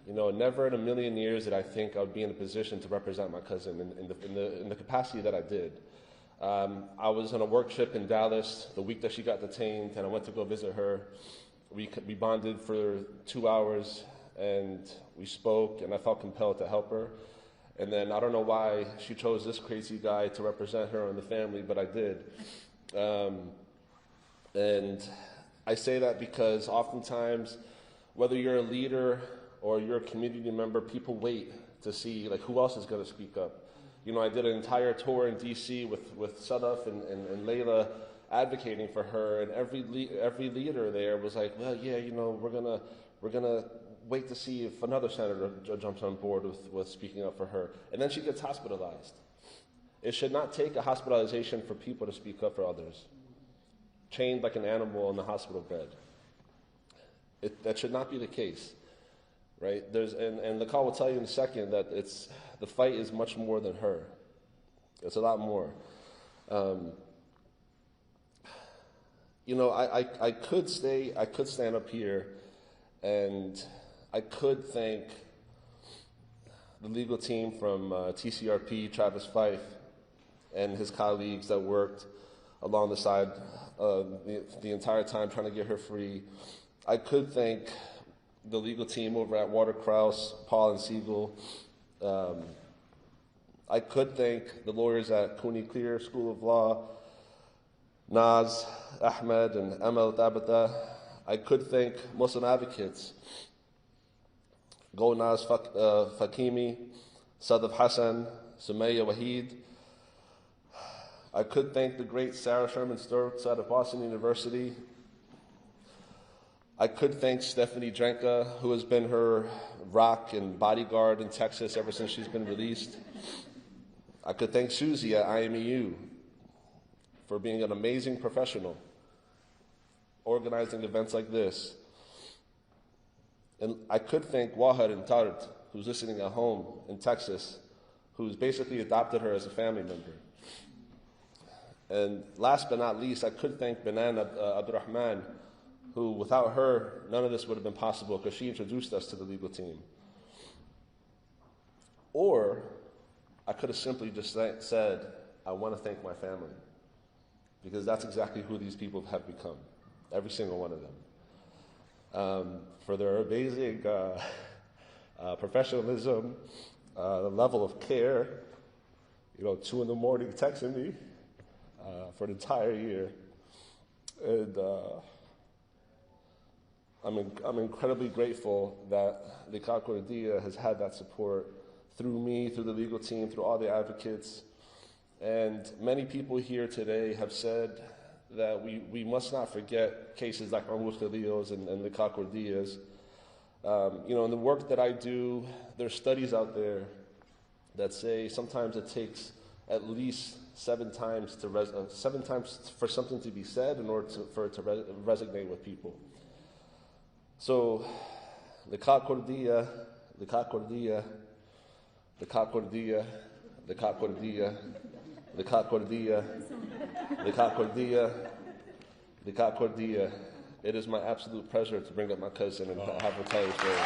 You know, never in a million years did I think I would be in a position to represent my cousin in the capacity that I did. I was on a work trip in Dallas the week that she got detained, and I went to go visit her. We bonded for 2 hours, and we spoke, and I felt compelled to help her. And then I don't know why she chose this crazy guy to represent her and the family, but I did. And I say that because oftentimes, whether you're a leader or you're a community member, people wait to see like who else is going to speak up. You know, I did an entire tour in D.C. with Sadaf and Layla advocating for her, and every leader there was like, well, yeah, you know, we're gonna wait to see if another senator jumps on board with speaking up for her, and then she gets hospitalized. It should not take a hospitalization for people to speak up for others, chained like an animal in the hospital bed. That should not be the case, right? And Leqaa will tell you in a second that the fight is much more than her. It's a lot more. You know, I could stand up here and I could thank the legal team from TCRP, Travis Fife, and his colleagues that worked along the side the entire time trying to get her free. I could thank the legal team over at Watercrouse, Paul and Siegel. I could thank the lawyers at Cooney Clear School of Law, Naz, Ahmed, and Amal Tabata. I could thank Muslim advocates, Golnaz Fakimi, Sadaf Hassan, Sumaya Wahid. I could thank the great Sarah Sherman Stokes out of Boston University. I could thank Stephanie Drenka, who has been her rock and bodyguard in Texas ever since she's been released. I could thank Susie at IMEU for being an amazing professional, organizing events like this. And I could thank Wahad and Tart, who's listening at home in Texas, who's basically adopted her as a family member. And last but not least, I could thank Banan Abdurrahman, who, without her, none of this would have been possible because she introduced us to the legal team. Or I could have simply just said, I want to thank my family, because that's exactly who these people have become, every single one of them. For their amazing professionalism, the level of care, 2 in the morning texting me for the entire year. And I'm incredibly grateful that Leqaa Kordia has had that support through me, through the legal team, through all the advocates. And many people here today have said that we must not forget cases like Mahmoud Khalil's and Leqaa Kordia's. In the work that I do, there's studies out there that say sometimes it takes at least 7 times for something to be said in order for it to resonate with people. So, Leqaa Kordia, Leqaa Kordia, Leqaa Kordia, Leqaa Kordia, Leqaa Kordia, Leqaa Kordia, Leqaa Kordia. It is my absolute pleasure to bring up my cousin and have her tell her story.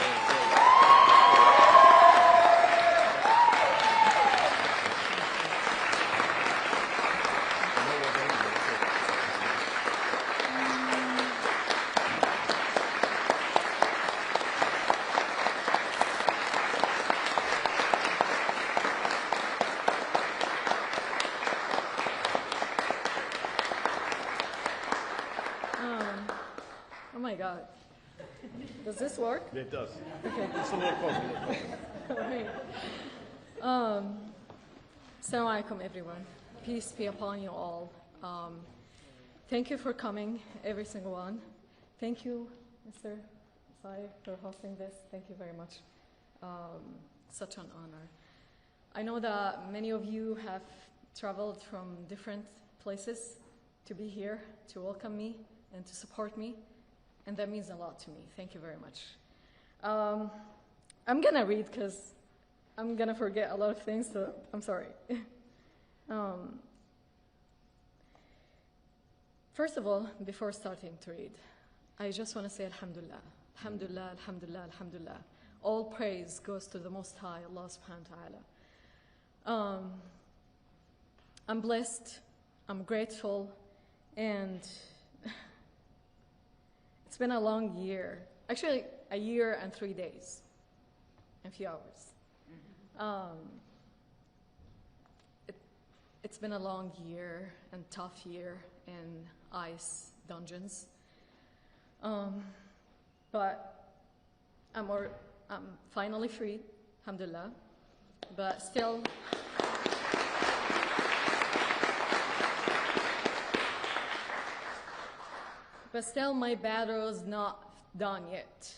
Oh my God. Does this work? It does. Okay. It's a little closer. All right. Assalamu alaikum, everyone. Peace be upon you all. Thank you for coming, every single one. Thank you, Mr. Sai, for hosting this. Thank you very much. Such an honor. I know that many of you have traveled from different places to be here, to welcome me, and to support me, and that means a lot to me. Thank you very much. I'm gonna read because I'm gonna forget a lot of things, so I'm sorry. First of all, before starting to read, I just want to say Alhamdulillah, Alhamdulillah, Alhamdulillah, Alhamdulillah. All praise goes to the Most High, Allah subhanahu wa ta'ala. I'm blessed, I'm grateful, and it's been a long year. Actually, a year and 3 days, and a few hours. It's been a long year and tough year in ICE dungeons. But I'm finally free, alhamdulillah. But still, my battle is not done yet.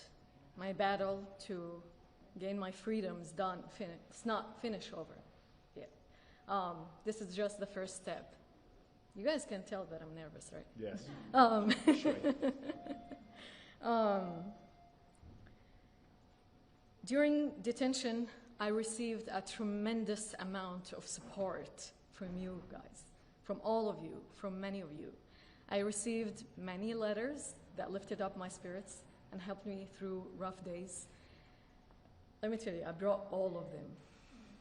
My battle to gain my freedom is done. It's not finished over yet. This is just the first step. You guys can tell that I'm nervous, right? Yes. During detention, I received a tremendous amount of support from you guys, from all of you, from many of you. I received many letters that lifted up my spirits and helped me through rough days. Let me tell you, I brought all of them.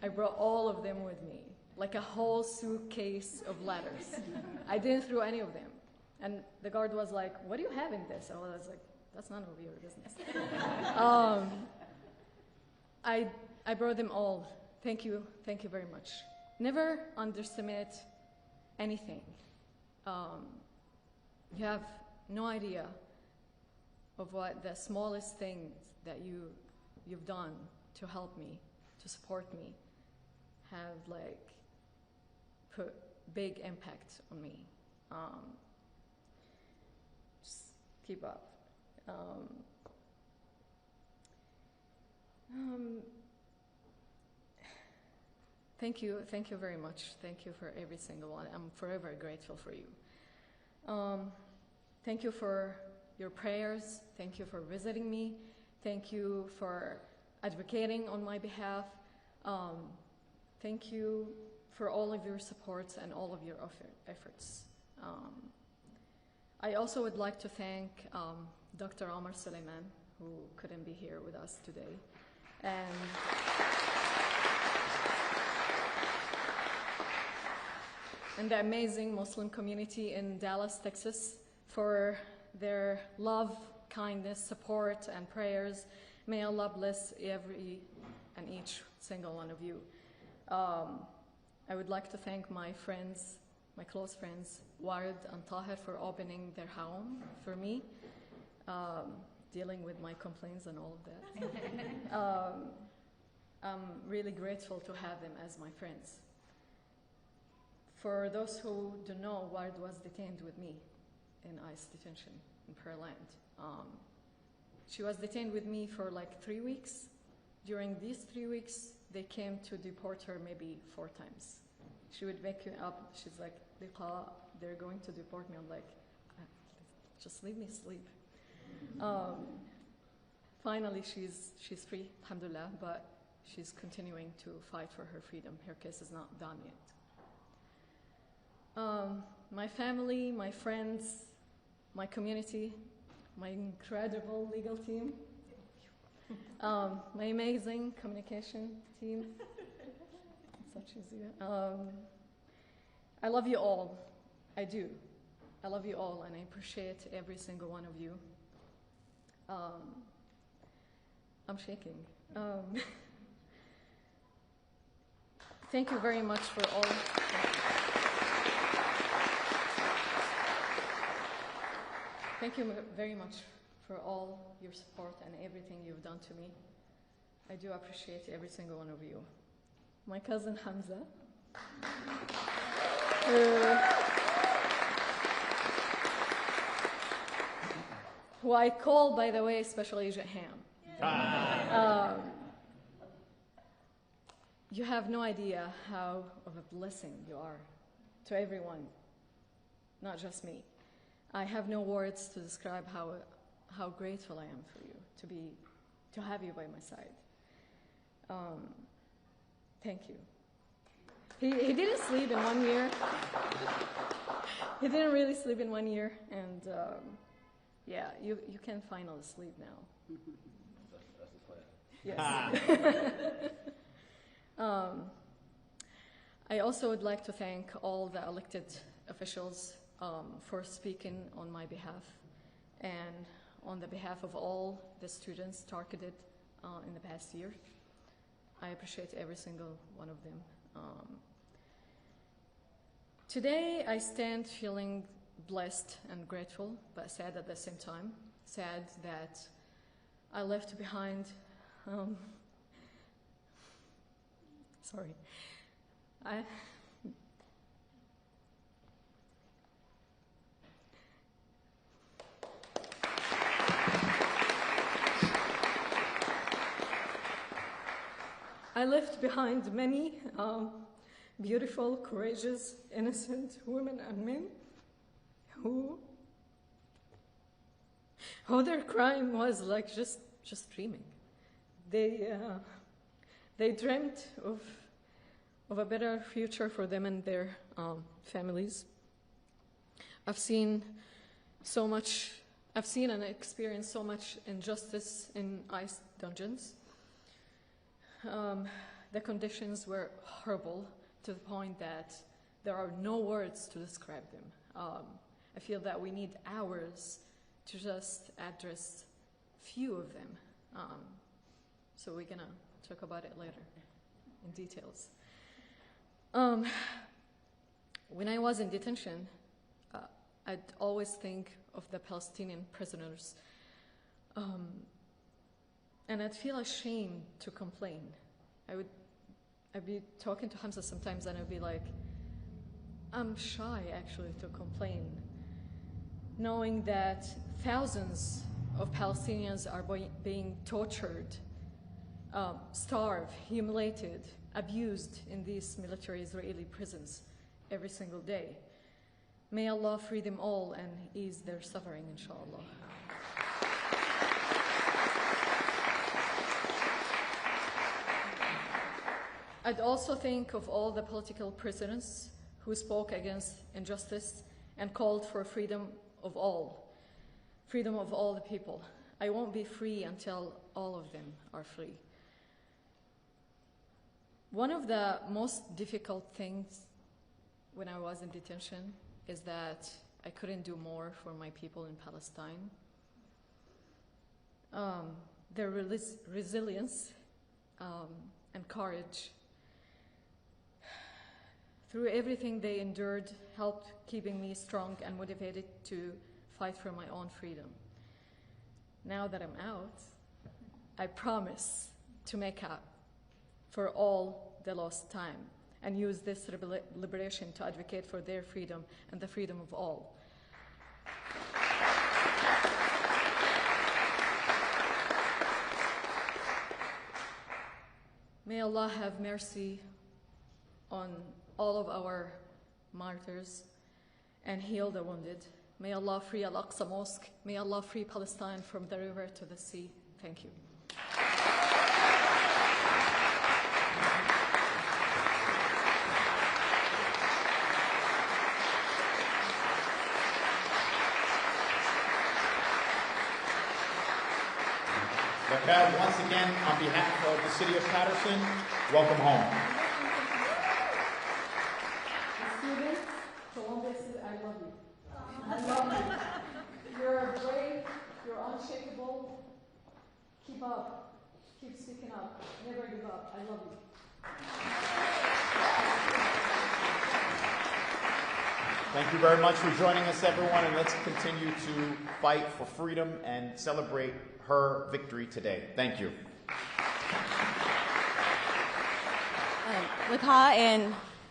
I brought all of them with me, like a whole suitcase of letters. I didn't throw any of them. And the guard was like, "What do you have in this?" I was like, "That's none of your business." I brought them all. Thank you very much. Never underestimate anything. You have no idea of what the smallest things that you've done to help me, to support me, have put big impact on me. Just keep up. Thank you very much. Thank you for every single one. I'm forever grateful for you. Thank you for your prayers. Thank you for visiting me. Thank you for advocating on my behalf. Thank you for all of your supports and all of your efforts. I also would like to thank Dr. Omar Suleiman, who couldn't be here with us today. And the amazing Muslim community in Dallas, Texas, for their love, kindness, support, and prayers. May Allah bless every and each single one of you. I would like to thank my friends, my close friends, Ward and Tahir, for opening their home for me, dealing with my complaints and all of that. I'm really grateful to have them as my friends. For those who don't know, Ward was detained with me in ICE detention in Pearland. She was detained with me for like 3 weeks. During these 3 weeks, they came to deport her maybe 4 times. She would wake me up, she's like, Leqaa, they're going to deport me. I'm like, just leave me sleep. Finally, she's free, alhamdulillah, but she's continuing to fight for her freedom. Her case is not done yet. My family, my friends, my community, my incredible legal team, my amazing communication team, such as you. I love you all. I do. I love you all, and I appreciate every single one of you. I'm shaking. Thank you very much for all. Thank you very much for all your support and everything you've done to me. I do appreciate every single one of you. My cousin Hamza, who I call, by the way, Special Agent Ham. You have no idea how of a blessing you are to everyone, not just me. I have no words to describe how grateful I am for you, to have you by my side. Thank you. He didn't sleep in 1 year. He didn't really sleep in 1 year, and yeah, you can finally sleep now. That's the plan. Yes. I also would like to thank all the elected officials for speaking on my behalf and on the behalf of all the students targeted in the past year. I appreciate every single one of them. Today I stand feeling blessed and grateful, but sad at the same time. Sad that I left behind, sorry. I left behind many beautiful, courageous, innocent women and men who their crime was like just dreaming. They dreamt of a better future for them and their families. I've seen and experienced so much injustice in ICE dungeons. The conditions were horrible to the point that there are no words to describe them. I feel that we need hours to just address few of them. So we're gonna talk about it later in details. When I was in detention, I'd always think of the Palestinian prisoners, and I'd feel ashamed to complain. I'd be talking to Hamza sometimes and I'd be like, I'm shy actually to complain, knowing that thousands of Palestinians are being tortured, starved, humiliated, abused in these military Israeli prisons every single day. May Allah free them all and ease their suffering, inshallah. I'd also think of all the political prisoners who spoke against injustice and called for freedom of all the people. I won't be free until all of them are free. One of the most difficult things when I was in detention is that I couldn't do more for my people in Palestine. Their resilience and courage through everything they endured, helped keeping me strong and motivated to fight for my own freedom. Now that I'm out, I promise to make up for all the lost time and use this liberation to advocate for their freedom and the freedom of all. May Allah have mercy on all of our martyrs and heal the wounded. May Allah free Al-Aqsa Mosque. May Allah free Palestine from the river to the sea. Thank you. Leqaa, once again, on behalf of the city of Patterson, welcome home. Students, Columbus, I love you. I love you. You're brave, you're unshakable. Keep up, keep speaking up, never give up. I love you. Thank you very much for joining us, everyone, and let's continue to fight for freedom and celebrate her victory today. Thank you.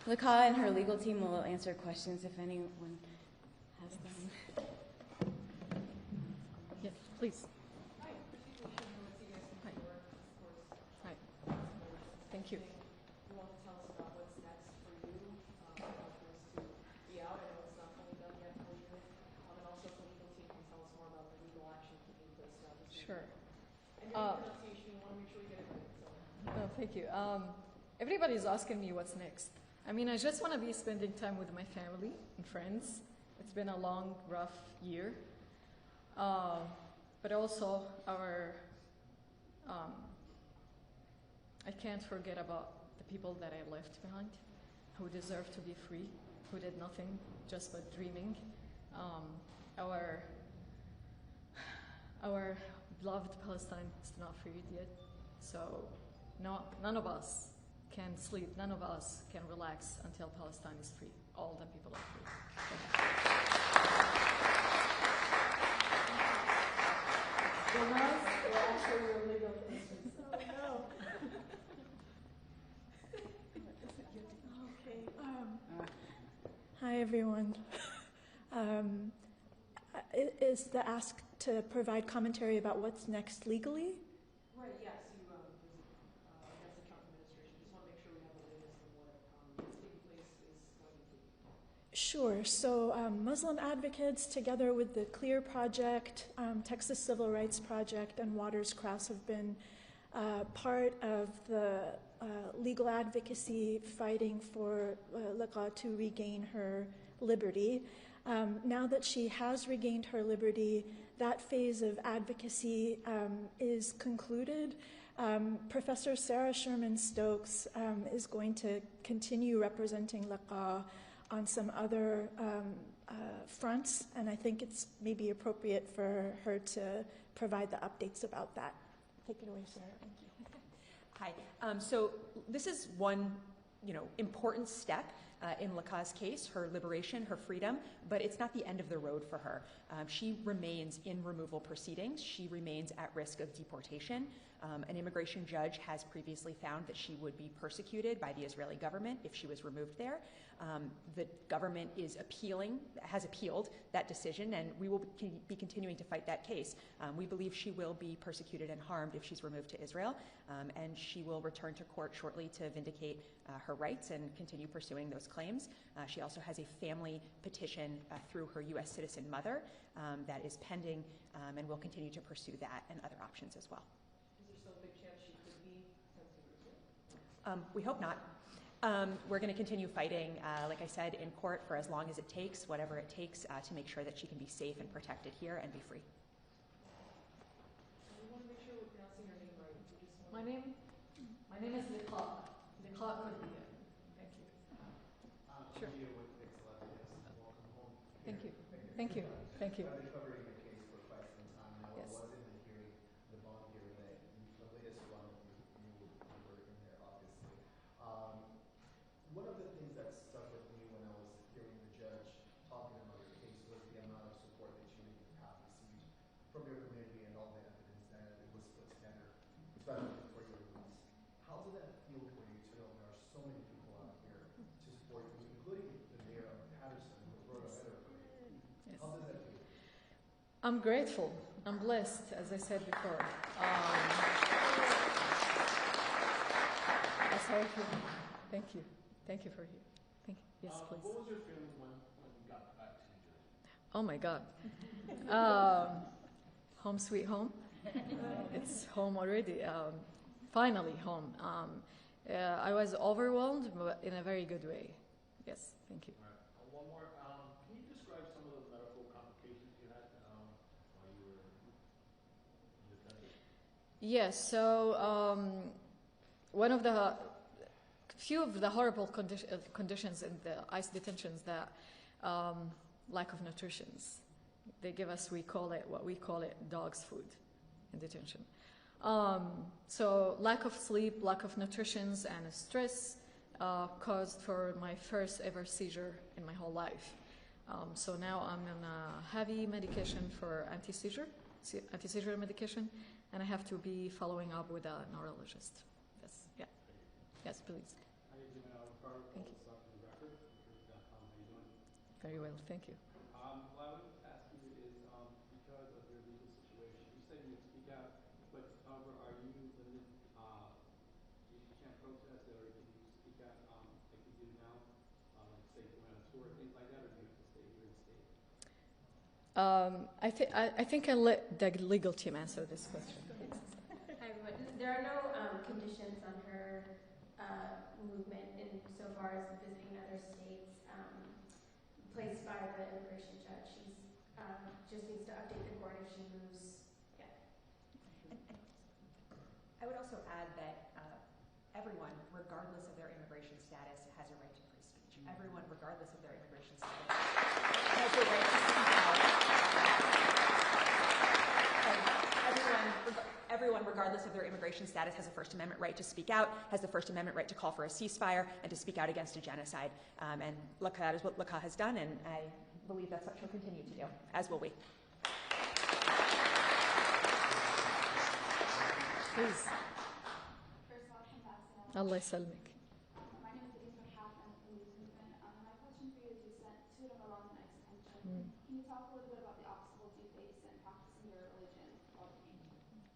Leqaa and her legal team will answer questions if anyone has them. Yes, please. Hi. Thank you. You want to tell us about what's next for you, to be out? I know it's not fully done yet for you. And also if the legal team can tell us more about the legal action taking place throughout the city. Sure. And your pronunciation, we want to make sure we get it right. So. No, thank you. Everybody's asking me what's next. I mean, I just want to be spending time with my family and friends. It's been a long, rough year. But also I can't forget about the people that I left behind, who deserve to be free, who did nothing just but dreaming. Our beloved Palestine is not freed yet, so none of us can sleep, none of us can relax until Palestine is free. All the people are free. We'll answer your legal questions. Oh no. Okay. Hi everyone. Is the ask to provide commentary about what's next legally? Right, yes, you against the Trump administration. Just want to make sure we have the latest on what is taking place is going to be. Sure. So Muslim advocates, together with the CLEAR Project, Texas Civil Rights Project, and Waters Cross have been part of the legal advocacy fighting for Leqaa to regain her liberty. Now that she has regained her liberty, that phase of advocacy is concluded. Professor Sarah Sherman Stokes is going to continue representing Leqaa on some other fronts, and I think it's maybe appropriate for her to provide the updates about that. Take it away, Sarah. Thank you. Hi. So this is one, important step in Leqaa's case, her liberation, her freedom, but it's not the end of the road for her. She remains in removal proceedings. She remains at risk of deportation. An immigration judge has previously found that she would be persecuted by the Israeli government if she was removed there. The government has appealed that decision, and we will be continuing to fight that case. We believe she will be persecuted and harmed if she's removed to Israel, and she will return to court shortly to vindicate her rights and continue pursuing those claims. She also has a family petition through her U.S. citizen mother that is pending, and will continue to pursue that and other options as well. Is there still a big chance she could be sent to Israel? We hope not. We're going to continue fighting, like I said, in court for as long as it takes, whatever it takes, to make sure that she can be safe and protected here and be free. We want to make sure we're pronouncing her name right. My name is Leqaa Kordia. Thank you. Sure. Thank you. Thank you. Thank you. I've been covering the case for quite some time now. Yes. It was in the hearing, the bond hearing, the latest one, you were in there, obviously. One of the things that stuck with I'm grateful. I'm blessed, as I said before. Sorry for Thank you. Thank you for here. Thank you. Yes, please. What was your feeling when you got back to New Jersey? Oh my God. Home sweet home. It's home already. Finally home. I was overwhelmed, but in a very good way. Yes, thank you. One more. Can you describe some of the medical complications you had while you were in detention? Yes, so one of the few of the horrible conditions in the ICE detentions that lack of nutrition. They give us, what we call it, dog's food in detention. So lack of sleep, lack of nutrition, and stress caused for my first ever seizure in my whole life. So now I'm on a heavy medication for anti-seizure medication, and I have to be following up with a neurologist. Yes, yeah. Yes, please. How you doing? Thank you. How you doing? Very well, thank you. What I wanted to ask you is, because of your legal situation, you said you would speak out, but however, are you limited? You can't protest, or can you speak out like you do now, like say going on a tour, things like that, or do you have to stay here and stay? I think I'll let the legal team answer this question. Hi, everyone. There are no conditions on her movement insofar as visiting other states placed by the immigration judge. She's just needs to update the court if she moves. Yeah. I would also add that everyone, regardless of their immigration status, has a right to free speech. Everyone, regardless of their immigration status, has a right to speak out. Everyone, regardless of their immigration status, has a First Amendment right to speak out, has the First Amendment right to call for a ceasefire, and to speak out against a genocide. And that is what Leqaa has done, and I believe that's what she'll continue to do, as will we. Please. Allah يسلمك. My name is Detention. My question for you is, you spent 2 Ramadan nights in detention. Can you talk a little bit about the obstacles you face in practicing your religion?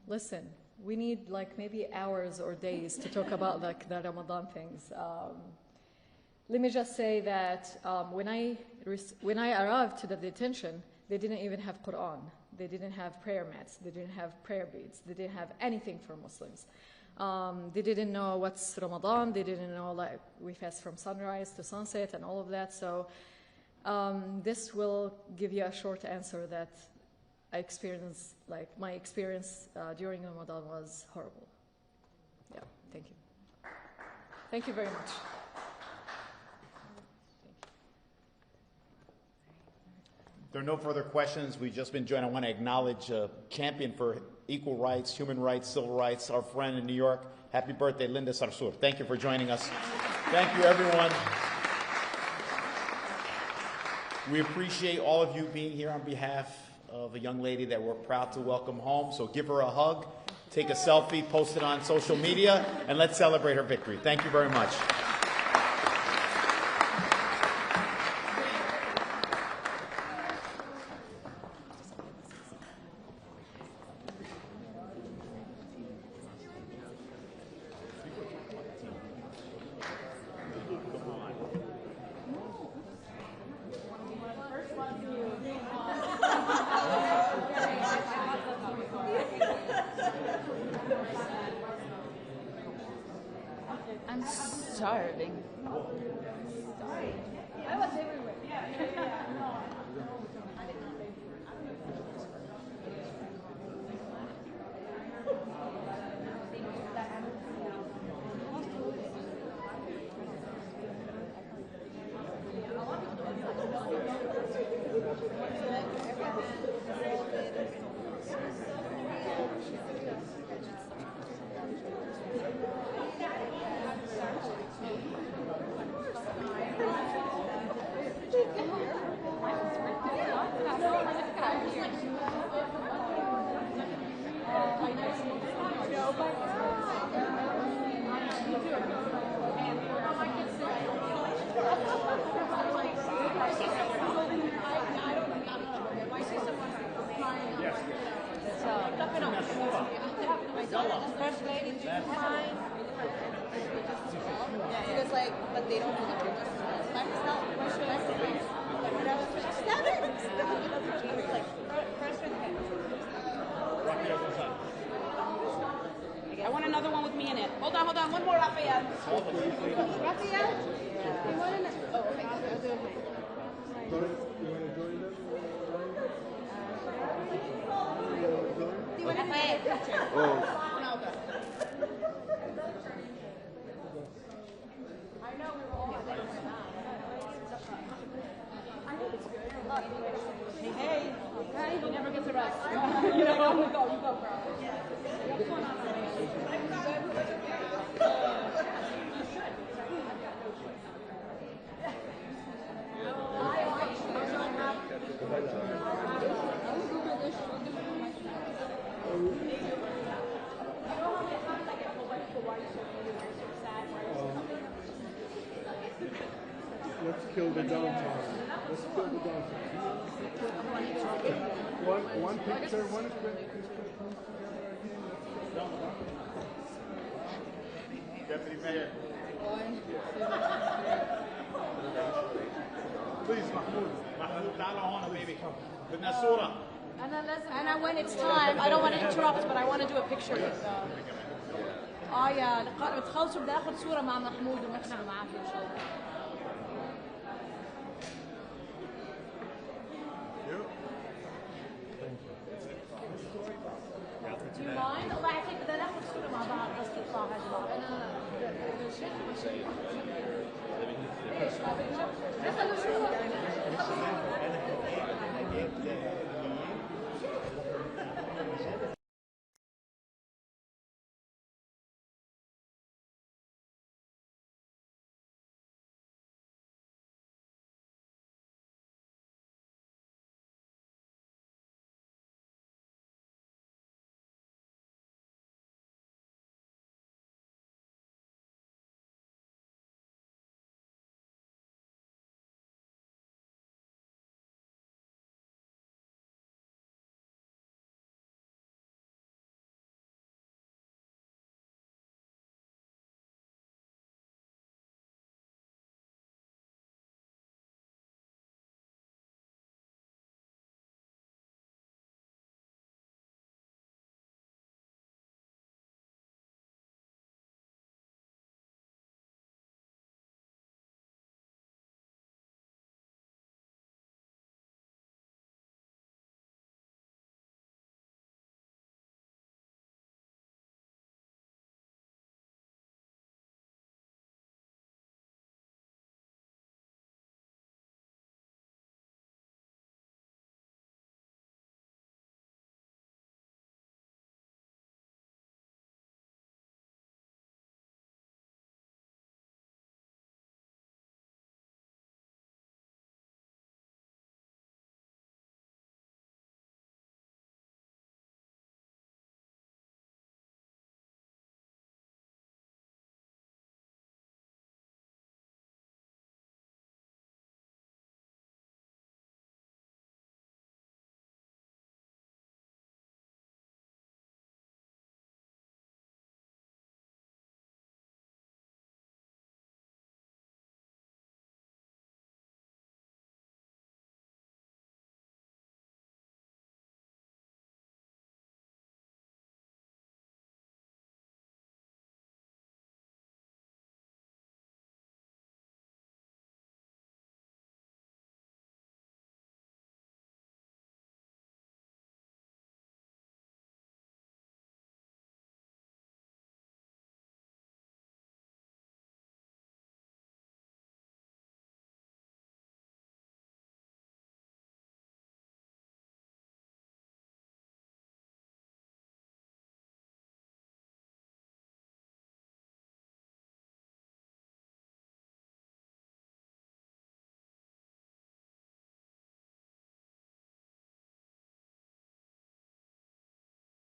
Listen, we need like maybe hours or days to talk about like the Ramadan things. Let me just say that when I arrived to the detention, they didn't even have Quran. They didn't have prayer mats. They didn't have prayer beads. They didn't have anything for Muslims. They didn't know what's Ramadan. They didn't know like we fast from sunrise to sunset and all of that. So this will give you a short answer that I experienced, like my experience during Ramadan was horrible. Yeah, thank you. Thank you very much. There are no further questions. We've just been joined. I want to acknowledge a champion for equal rights, human rights, civil rights, our friend in New York. Happy birthday, Linda Sarsour. Thank you for joining us. Thank you, everyone. We appreciate all of you being here on behalf of a young lady that we're proud to welcome home. So give her a hug, take a selfie, post it on social media, and let's celebrate her victory. Thank you very much. I'm starving. I was everywhere. First lady, do you mind? Because like, but they don't do the purpose. I want another one with me in it. Hold on, one more, Raphael. Raphael? You want to? Oh, okay. I'll do it. You want to join us? Do you want to take a picture? Oh. I know we were all there. Hey, he never gets a rest. You go, girl. What's going on? Let's kill the downtime. Let's kill the downtime. One picture, one picture. Deputy Mayor. Please, Mahmoud, تعالوا هون baby. بدنا صورة. And when it's time, I don't want to interrupt, but I want to do a picture with يا لقاء بتخلصوا بدي اخذ صورة مع محمود ونحن معاه ان شاء الله. Do you mind? الله يعطيك بدنا ناخذ صورة مع بعض بس تطلع هاي الصورة.